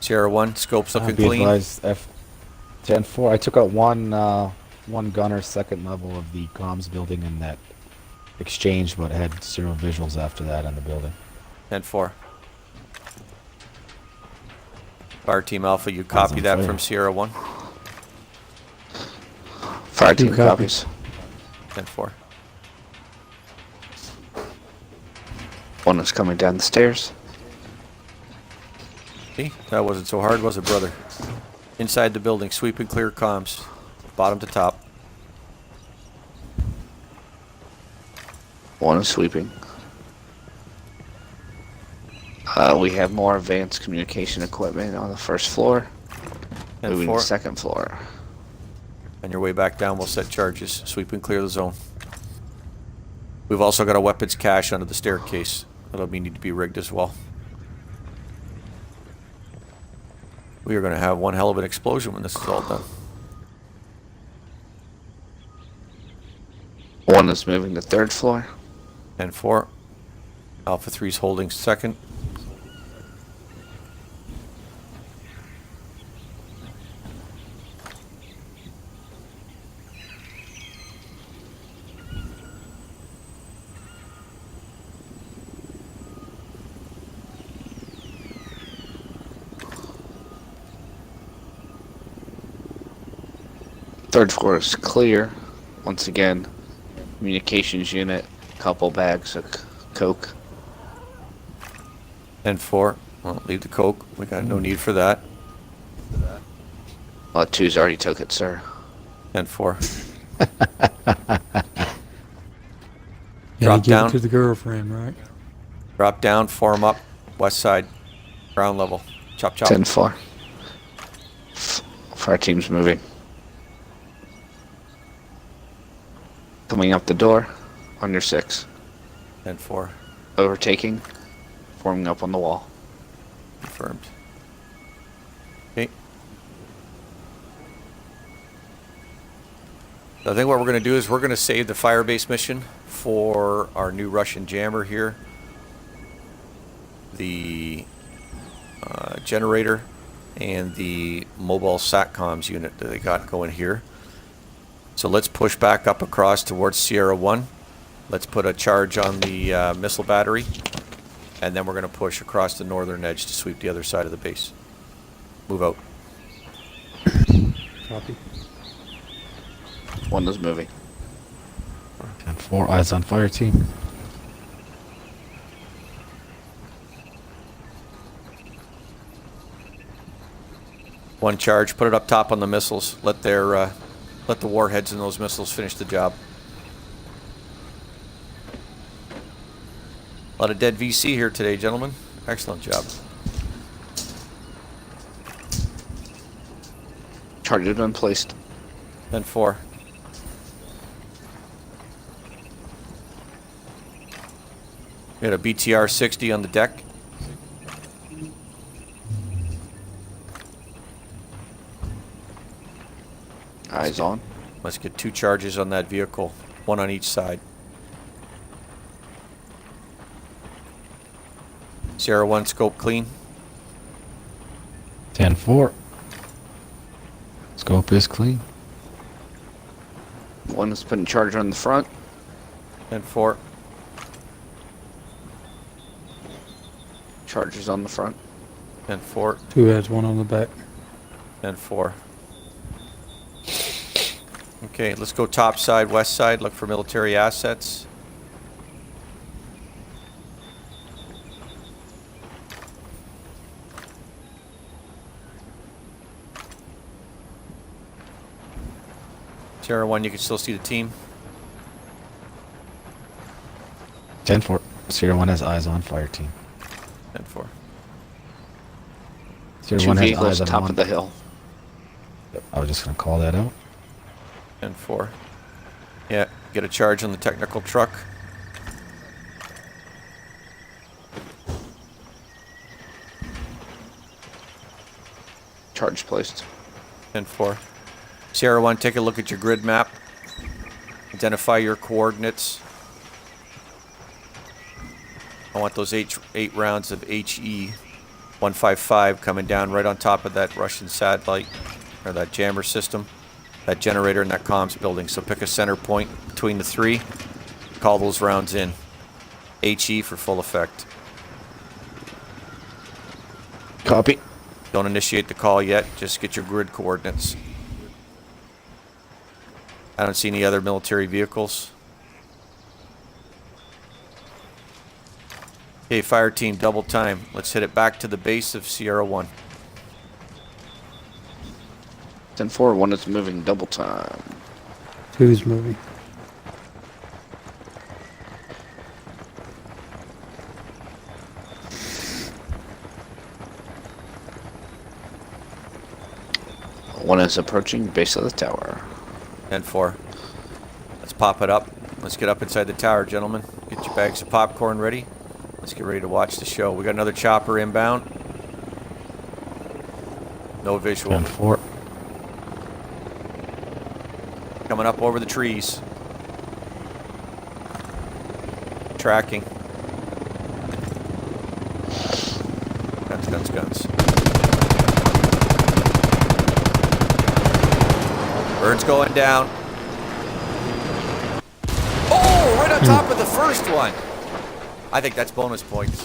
Sierra 1, scope's looking Be clean. advised, F-10-4. I took out one gunner second level of the comms building in that exchange, but had 0 visuals after that on the building. 10-4. Fire Team Alpha, you copy on that fire. from Sierra 1? Fire team Two copies. 10-4. One is coming down the stairs. See, that wasn't so hard, was it, brother? Inside the building, sweep and clear comms. Bottom to top. One is sweeping. We have more advanced communication equipment on the first floor. Moving to the 10-4. second floor. On your way back down, we'll set charges. Sweep and clear the zone. We've also got a weapons cache under the staircase. That'll need to be rigged as well. We are going to have one hell of an explosion when this is all done. One is moving to third floor. 10-4. Alpha 3's holding second. Third floor is clear. Once again, communications unit couple bags of Coke. 10-4. Well, leave the Coke. We got no need for that. Two's already took it, sir. 10-4. Gotta Drop give down. it to the girlfriend, right? Drop down, form up, west side, ground level. Chop, chop. 10-4. Fire team's moving. Coming up the door on your 6. 10-4. Overtaking. Forming up on the wall. Confirmed. Okay. I think what we're going to do is we're going to save the Firebase mission for our new Russian jammer here. The generator and the mobile SATCOMs unit that they got going here. So let's push back up across towards Sierra 1. Let's put a charge on the missile battery. And then we're going to push across the northern edge to sweep the other side of the base. Move out. Copy. 1 is moving. 10-4, eyes on fire team. One charge, put it up top on the missiles. Let the warheads in those missiles finish the job. A lot of dead VC here today, gentlemen. Excellent job. Charge has been placed. 10-4. We got a BTR 60 on the deck. Eyes on. Let's get 2 charges on that vehicle, 1 on each side. Sierra 1 scope clean. 10-4. Scope is clean. 1 is putting charge on the front. 10-4. Charges on the front. 10-4. 2 has 1 on the back. 10-4. Okay, let's go top side, west side, look for military assets. Sierra 1, you can still see the team. 10-4. Sierra 1 has eyes on fire team. 10-4. Sierra 2 1 has vehicles eyes on top 1. of the hill. I was just going to call that out. 10-4. Yeah, get a charge on the technical truck. Charge placed. 10-4. Sierra 1, take a look at your grid map. Identify your coordinates. I want those 8 rounds of HE 155 coming down right on top of that Russian satellite, or that jammer system, that generator and that comms building. So pick a center point between the 3. Call those rounds in. HE for full effect. Copy. Don't initiate the call yet. Just get your grid coordinates. I don't see any other military vehicles. Okay, fire team, double time. Let's hit it back to the base of Sierra 1. 10-4. 1 is moving double time. 2 is moving. One is approaching base of the tower. 10-4. Let's pop it up. Let's get up inside the tower, gentlemen. Get your bags of popcorn ready. Let's get ready to watch the show. We got another chopper inbound. No visual. 10-4. Coming up over the trees. Tracking. Guns, guns, guns. Bird's going down. Oh, right on top of the first one. I think that's bonus points.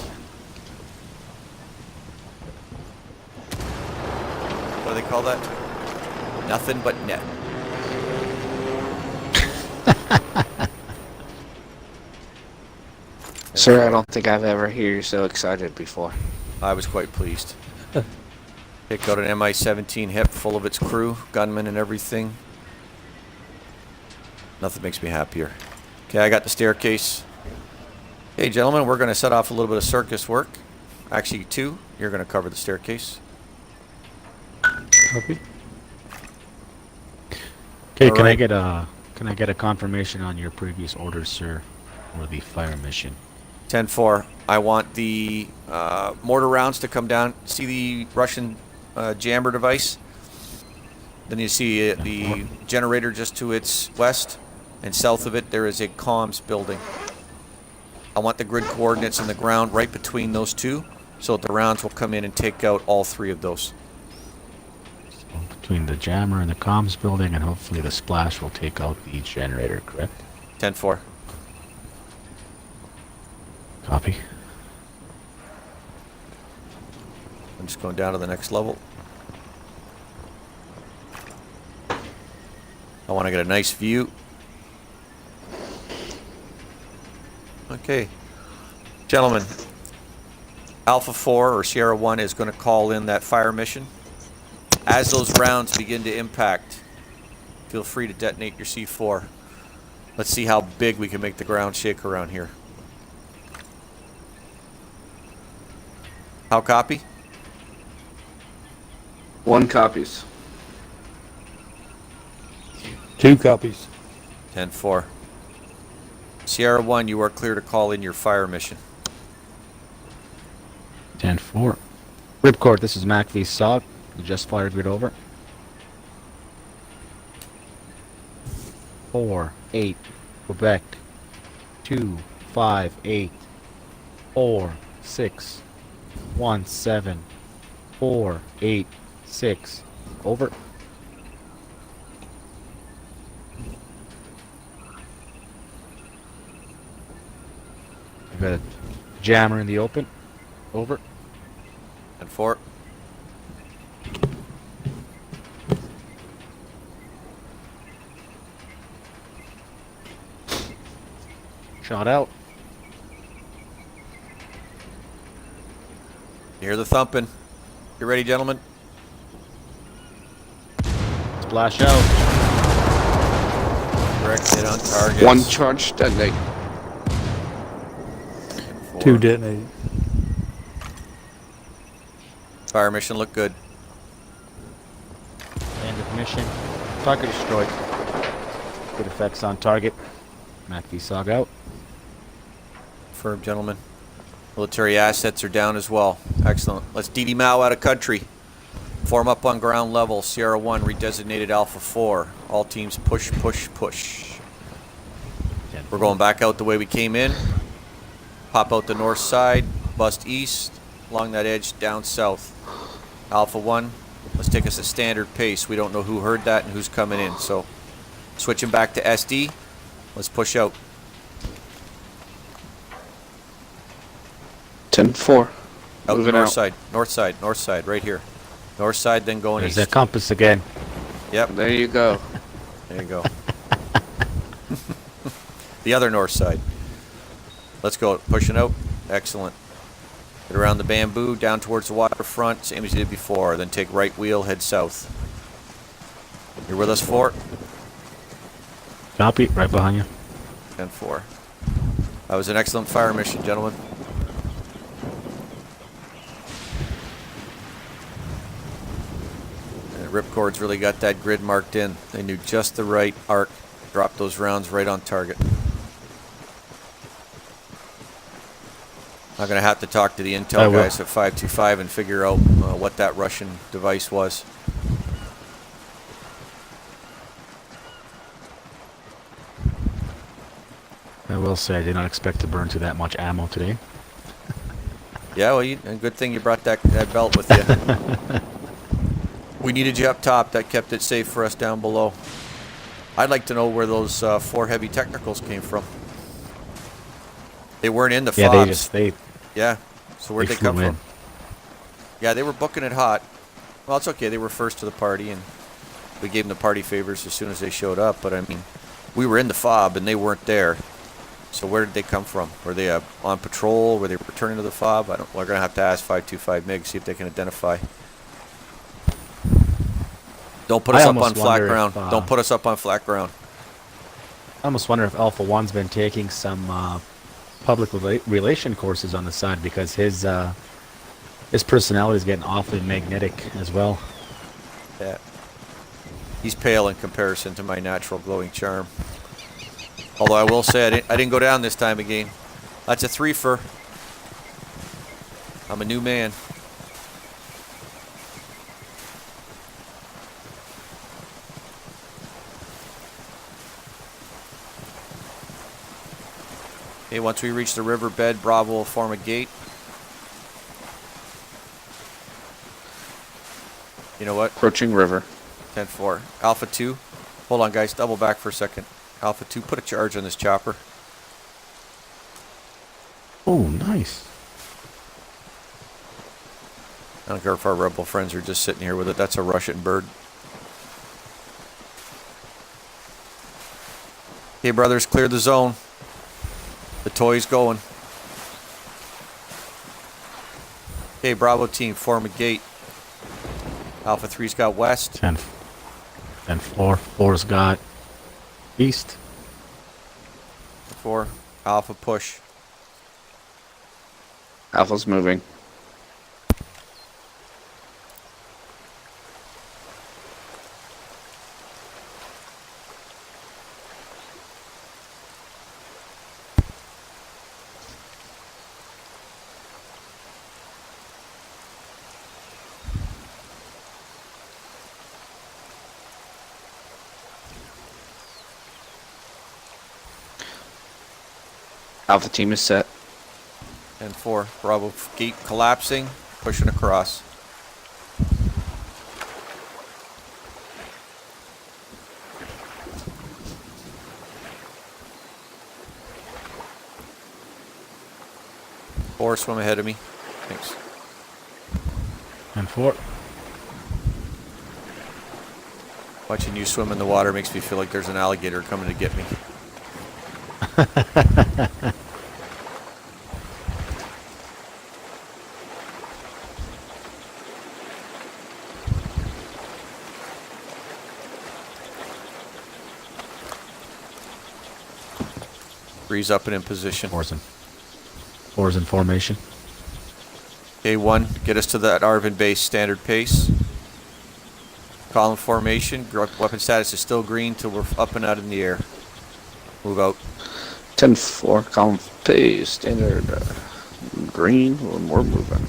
What do they call that? Nothing but net. Sir, I don't think I've ever heard you so excited before. I was quite pleased. Picked out an Mi-17 hip full of its crew, gunmen and everything. Nothing makes me happier. Okay, I got the staircase. Hey, gentlemen, we're going to set off a little bit of circus work. Actually, 2. You're going to cover the staircase. Copy. Okay, All can I right. get a confirmation on your previous orders, sir, or the fire mission? 10-4. I want the mortar rounds to come down. See the Russian jammer device? Then you see the generator just to its west, and south of it there is a comms building. I want the grid coordinates on the ground right between those two, so that the rounds will come in and take out all 3 of those. So between the jammer and the comms building, and hopefully the splash will take out the generator, correct? 10-4. Copy. I'm just going down to the next level. I want to get a nice view. Okay. Gentlemen, Alpha 4 or Sierra 1 is going to call in that fire mission. As those rounds begin to impact, feel free to detonate your C4. Let's see how big we can make the ground shake around here. How copy? 1 copies. 2 copies. 10-4. Sierra 1, you are clear to call in your fire mission. 10-4. Ripcord, this is Mac V SOG. You just fired grid over. 4-8. Quebec. 2-5-8. 4-6. 1-7. 4-8-6. Over. I've got a jammer in the open. Over. 10-4. Shot out. You hear the thumping. You ready, gentlemen? Splash out. Correct hit on target. 1 charge detonate. 2 detonated. Fire mission look good. End of mission. Target destroyed. Good effects on target. Mac V SOG out. Firm, gentlemen. Military assets are down as well. Excellent. Let's DD Mao out of country. Form up on ground level. Sierra 1 redesignated Alpha 4. All teams push, push, push. We're going back out the way we came in. Pop out the north side. Bust east. Along that edge, down south. Alpha 1, let's take us a standard pace. We don't know who heard that and who's coming in. So, switching back to SD. Let's push out. 10-4. Out the Moving north out. side. North side. North side. Right here. North side, then going There's east. that compass again. Yep. There you go. There you go. The other north side. Let's go. Pushing out. Excellent. Get around the bamboo, down towards the waterfront, same as you did before. Then take right wheel, head south. You're with us, 4? Copy. Right behind you. 10-4. That was an excellent fire mission, gentlemen. And Ripcord's really got that grid marked in. They knew just the right arc. Drop those rounds right on target. I'm going to have to talk to the I intel will. guys at 525 and figure out what that Russian device was. I will say I did not expect to burn through that much ammo today. Yeah, well, a good thing you brought that belt with you. We needed you up top. That kept it safe for us down below. I'd like to know where those 4 heavy technicals came from. They weren't in the Yeah, fobs. they Yeah. So where'd they flew come in. from? Yeah, they were booking it hot. Well, it's okay. They were first to the party, and we gave them the party favors as soon as they showed up. But, I mean, we were in the fob, and they weren't there. So where did they come from? Were they on patrol? Were they returning to the fob? We're gonna have to ask 525 MiG, see if they can identify. Don't put us up on flat ground. Don't put us up on flat ground. I almost wonder if Alpha 1's been taking some public relation courses on the side, because his personality is getting awfully magnetic as well. Yeah. He's pale in comparison to my natural glowing charm. Although I will say I didn't go down this time again. That's a threefer. I'm a new man. Okay, once we reach the riverbed, Bravo will form a gate. You know what? Approaching river. 10-4. Alpha 2. Hold on, guys. Double back for a second. Alpha 2, put a charge on this chopper. Oh, nice. I don't care if our rebel friends are just sitting here with it. That's a Russian bird. Okay, brothers, clear the zone. The toy's going. Okay, Bravo team, form a gate. Alpha 3's got west. 10-4. 4's got east. 4. Alpha push. Alpha's moving. Alpha team is set. 10-4. Bravo gate collapsing. Pushing across. Four, swim ahead of me. Thanks. 10-4. Watching you swim in the water makes me feel like there's an alligator coming to get me. Breeze up and in position. Four's in formation. Okay, 1, get us to that Arvin base standard pace. Column formation. Weapon status is still green till we're up and out in the air. Move out. 10-4. Column pace. Standard green. We're moving.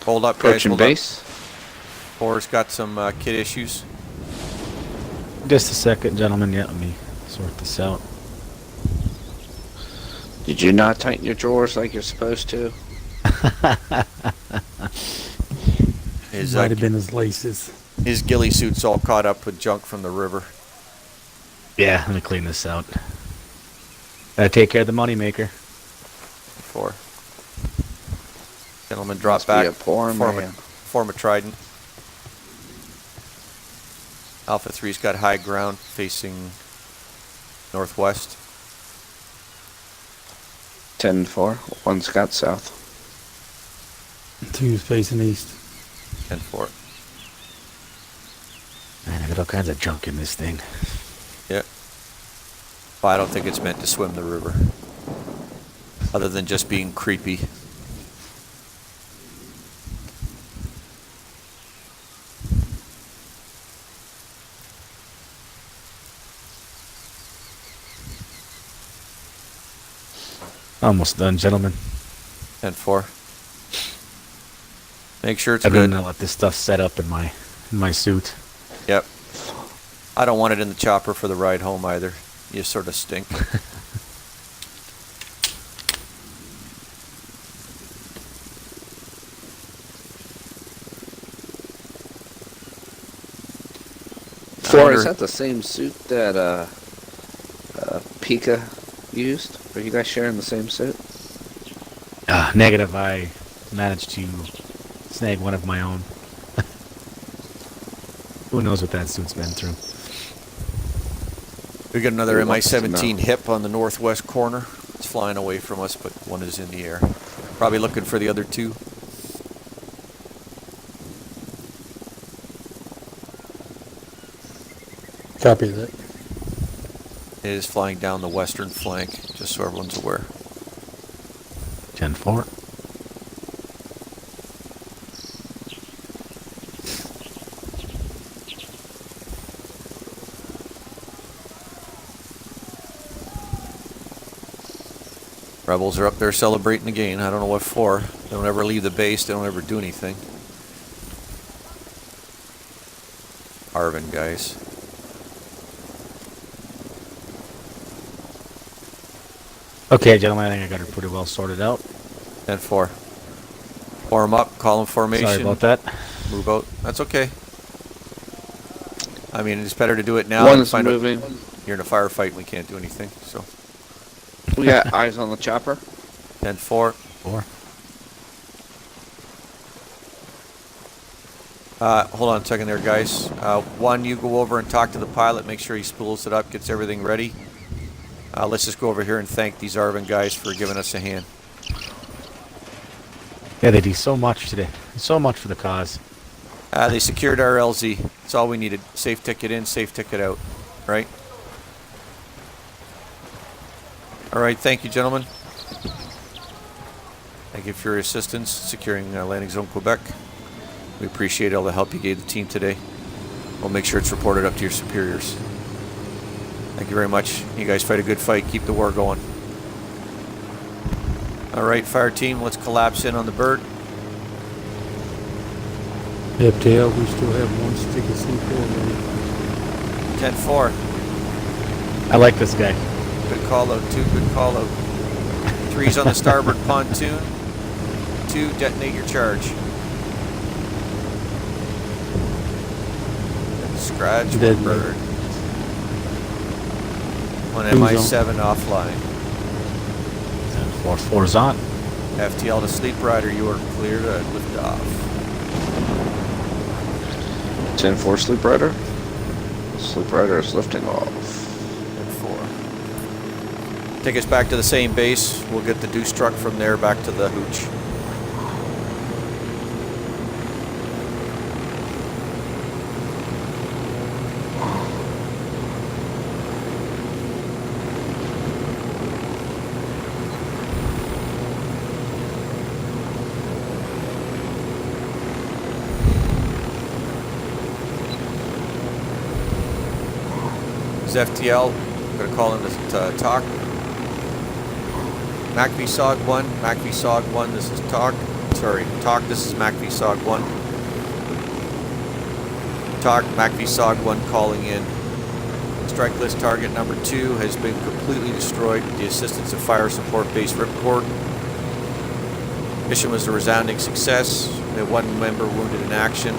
Hold up, guys. Approaching Hold base. Up. 4's got some kit issues. Just a second, gentlemen. Yeah, let me sort this out. Did you not tighten your drawers like you're supposed to? His, Might have been his laces. his ghillie suit's all caught up with junk from the river. Yeah, let me clean this out. Gotta take care of the moneymaker. 4. Gentlemen, drop Must be back. a poor man. Form a trident. Alpha 3's got high ground facing northwest. 10-4. 1's got south. 2's facing east. 10-4. Man, I got all kinds of junk in this thing. Yeah. Well, I don't think it's meant to swim the river. Other than just being creepy. Almost done, gentlemen. 10-4. Make sure it's I'm good. gonna let this stuff set up in my suit. Yep. I don't want it in the chopper for the ride home either. You sort of stink. Four, is that the same suit that Pika used? Are you guys sharing the same suit? Negative. I managed to snag one of my own. Who knows what that suit's been through? We got another Who wants to Mi-17 know? hip on the northwest corner. It's flying away from us, but one is in the air. Probably looking for the other two. Copy that. It is flying down the western flank, just so everyone's aware. 10-4. Rebels are up there celebrating the game. I don't know what for. They don't ever leave the base. They don't ever do anything. Arvin, guys. Okay, gentlemen, I think I got it pretty well sorted out. 10-4. Form up, column formation. Sorry about that. Move out. That's okay. I mean, it's better to do it now. One than is find out moving. you're in a firefight and we can't do anything. So, We got eyes on the chopper. 10-4. 4. Hold on a second there, guys. One, you go over and talk to the pilot. Make sure he spools it up, gets everything ready. Let's just go over here and thank these Arvin guys for giving us a hand. Yeah, they do so much today. So much for the cause. They secured our LZ. That's all we needed. Safe ticket in, safe ticket out. Right? All right, thank you, gentlemen. Thank you for your assistance securing landing zone Quebec. We appreciate all the help you gave the team today. We'll make sure it's reported up to your superiors. Thank you very much. You guys fight a good fight. Keep the war going. All right, fire team, let's collapse in on the bird. FTL, we still have one stick of C4 ready. 10-4. I like this guy. Good call out, 2. Good call out. 3's on the starboard pontoon. 2, detonate your charge. Scratch Dead one bird. One Who's Mi-7 offline. 4-4's on. FTL to Sleep Rider, you are clear to lift off. 10-4 Sleep Rider. Sleep Rider is lifting off. 10-4. Take us back to the same base. We'll get the deuce truck from there back to the hooch. FTL, I'm going to call him to talk. MACV SOG 1, MACV SOG 1, this is talk. Sorry, talk, this is MACV SOG 1. Talk, MACV SOG 1 calling in. Strike list target number 2 has been completely destroyed with the assistance of fire support base ripcord. Mission was a resounding success. We have 1 member wounded in action.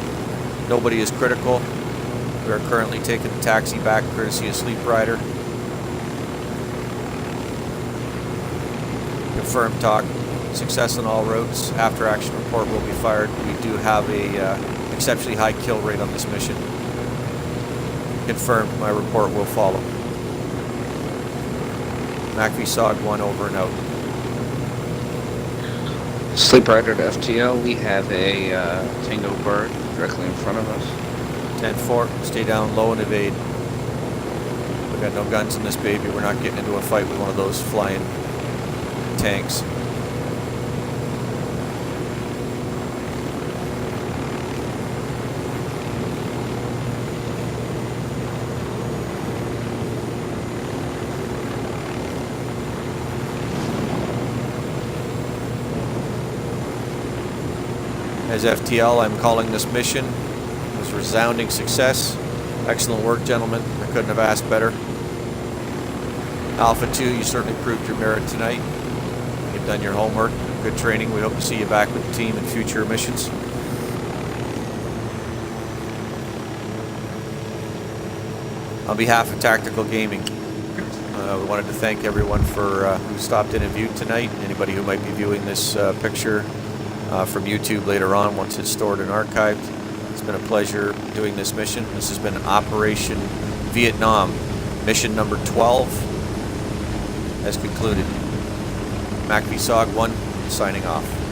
Nobody is critical. We are currently taking the taxi back courtesy of Sleep Rider. Confirmed talk. Success on all routes. After action report will be fired. We do have a exceptionally high kill rate on this mission. Confirmed. My report will follow. MACV SOG 1 over and out. Sleep Rider to FTL. We have a Tango bird directly in front of us. 10-4, stay down low and evade. We've got no guns in this baby. We're not getting into a fight with one of those flying tanks. As FTL, I'm calling this mission. It was a resounding success. Excellent work, gentlemen. I couldn't have asked better. Alpha 2, you certainly proved your merit tonight. You've done your homework. Good training. We hope to see you back with the team in future missions. On behalf of Tactical Gaming, We wanted to thank everyone for who stopped in and viewed tonight. Anybody who might be viewing this picture from YouTube later on once it's stored and archived. It's been a pleasure doing this mission. This has been Operation Vietnam. Mission number 12 has concluded. MacVSOG 1 signing off.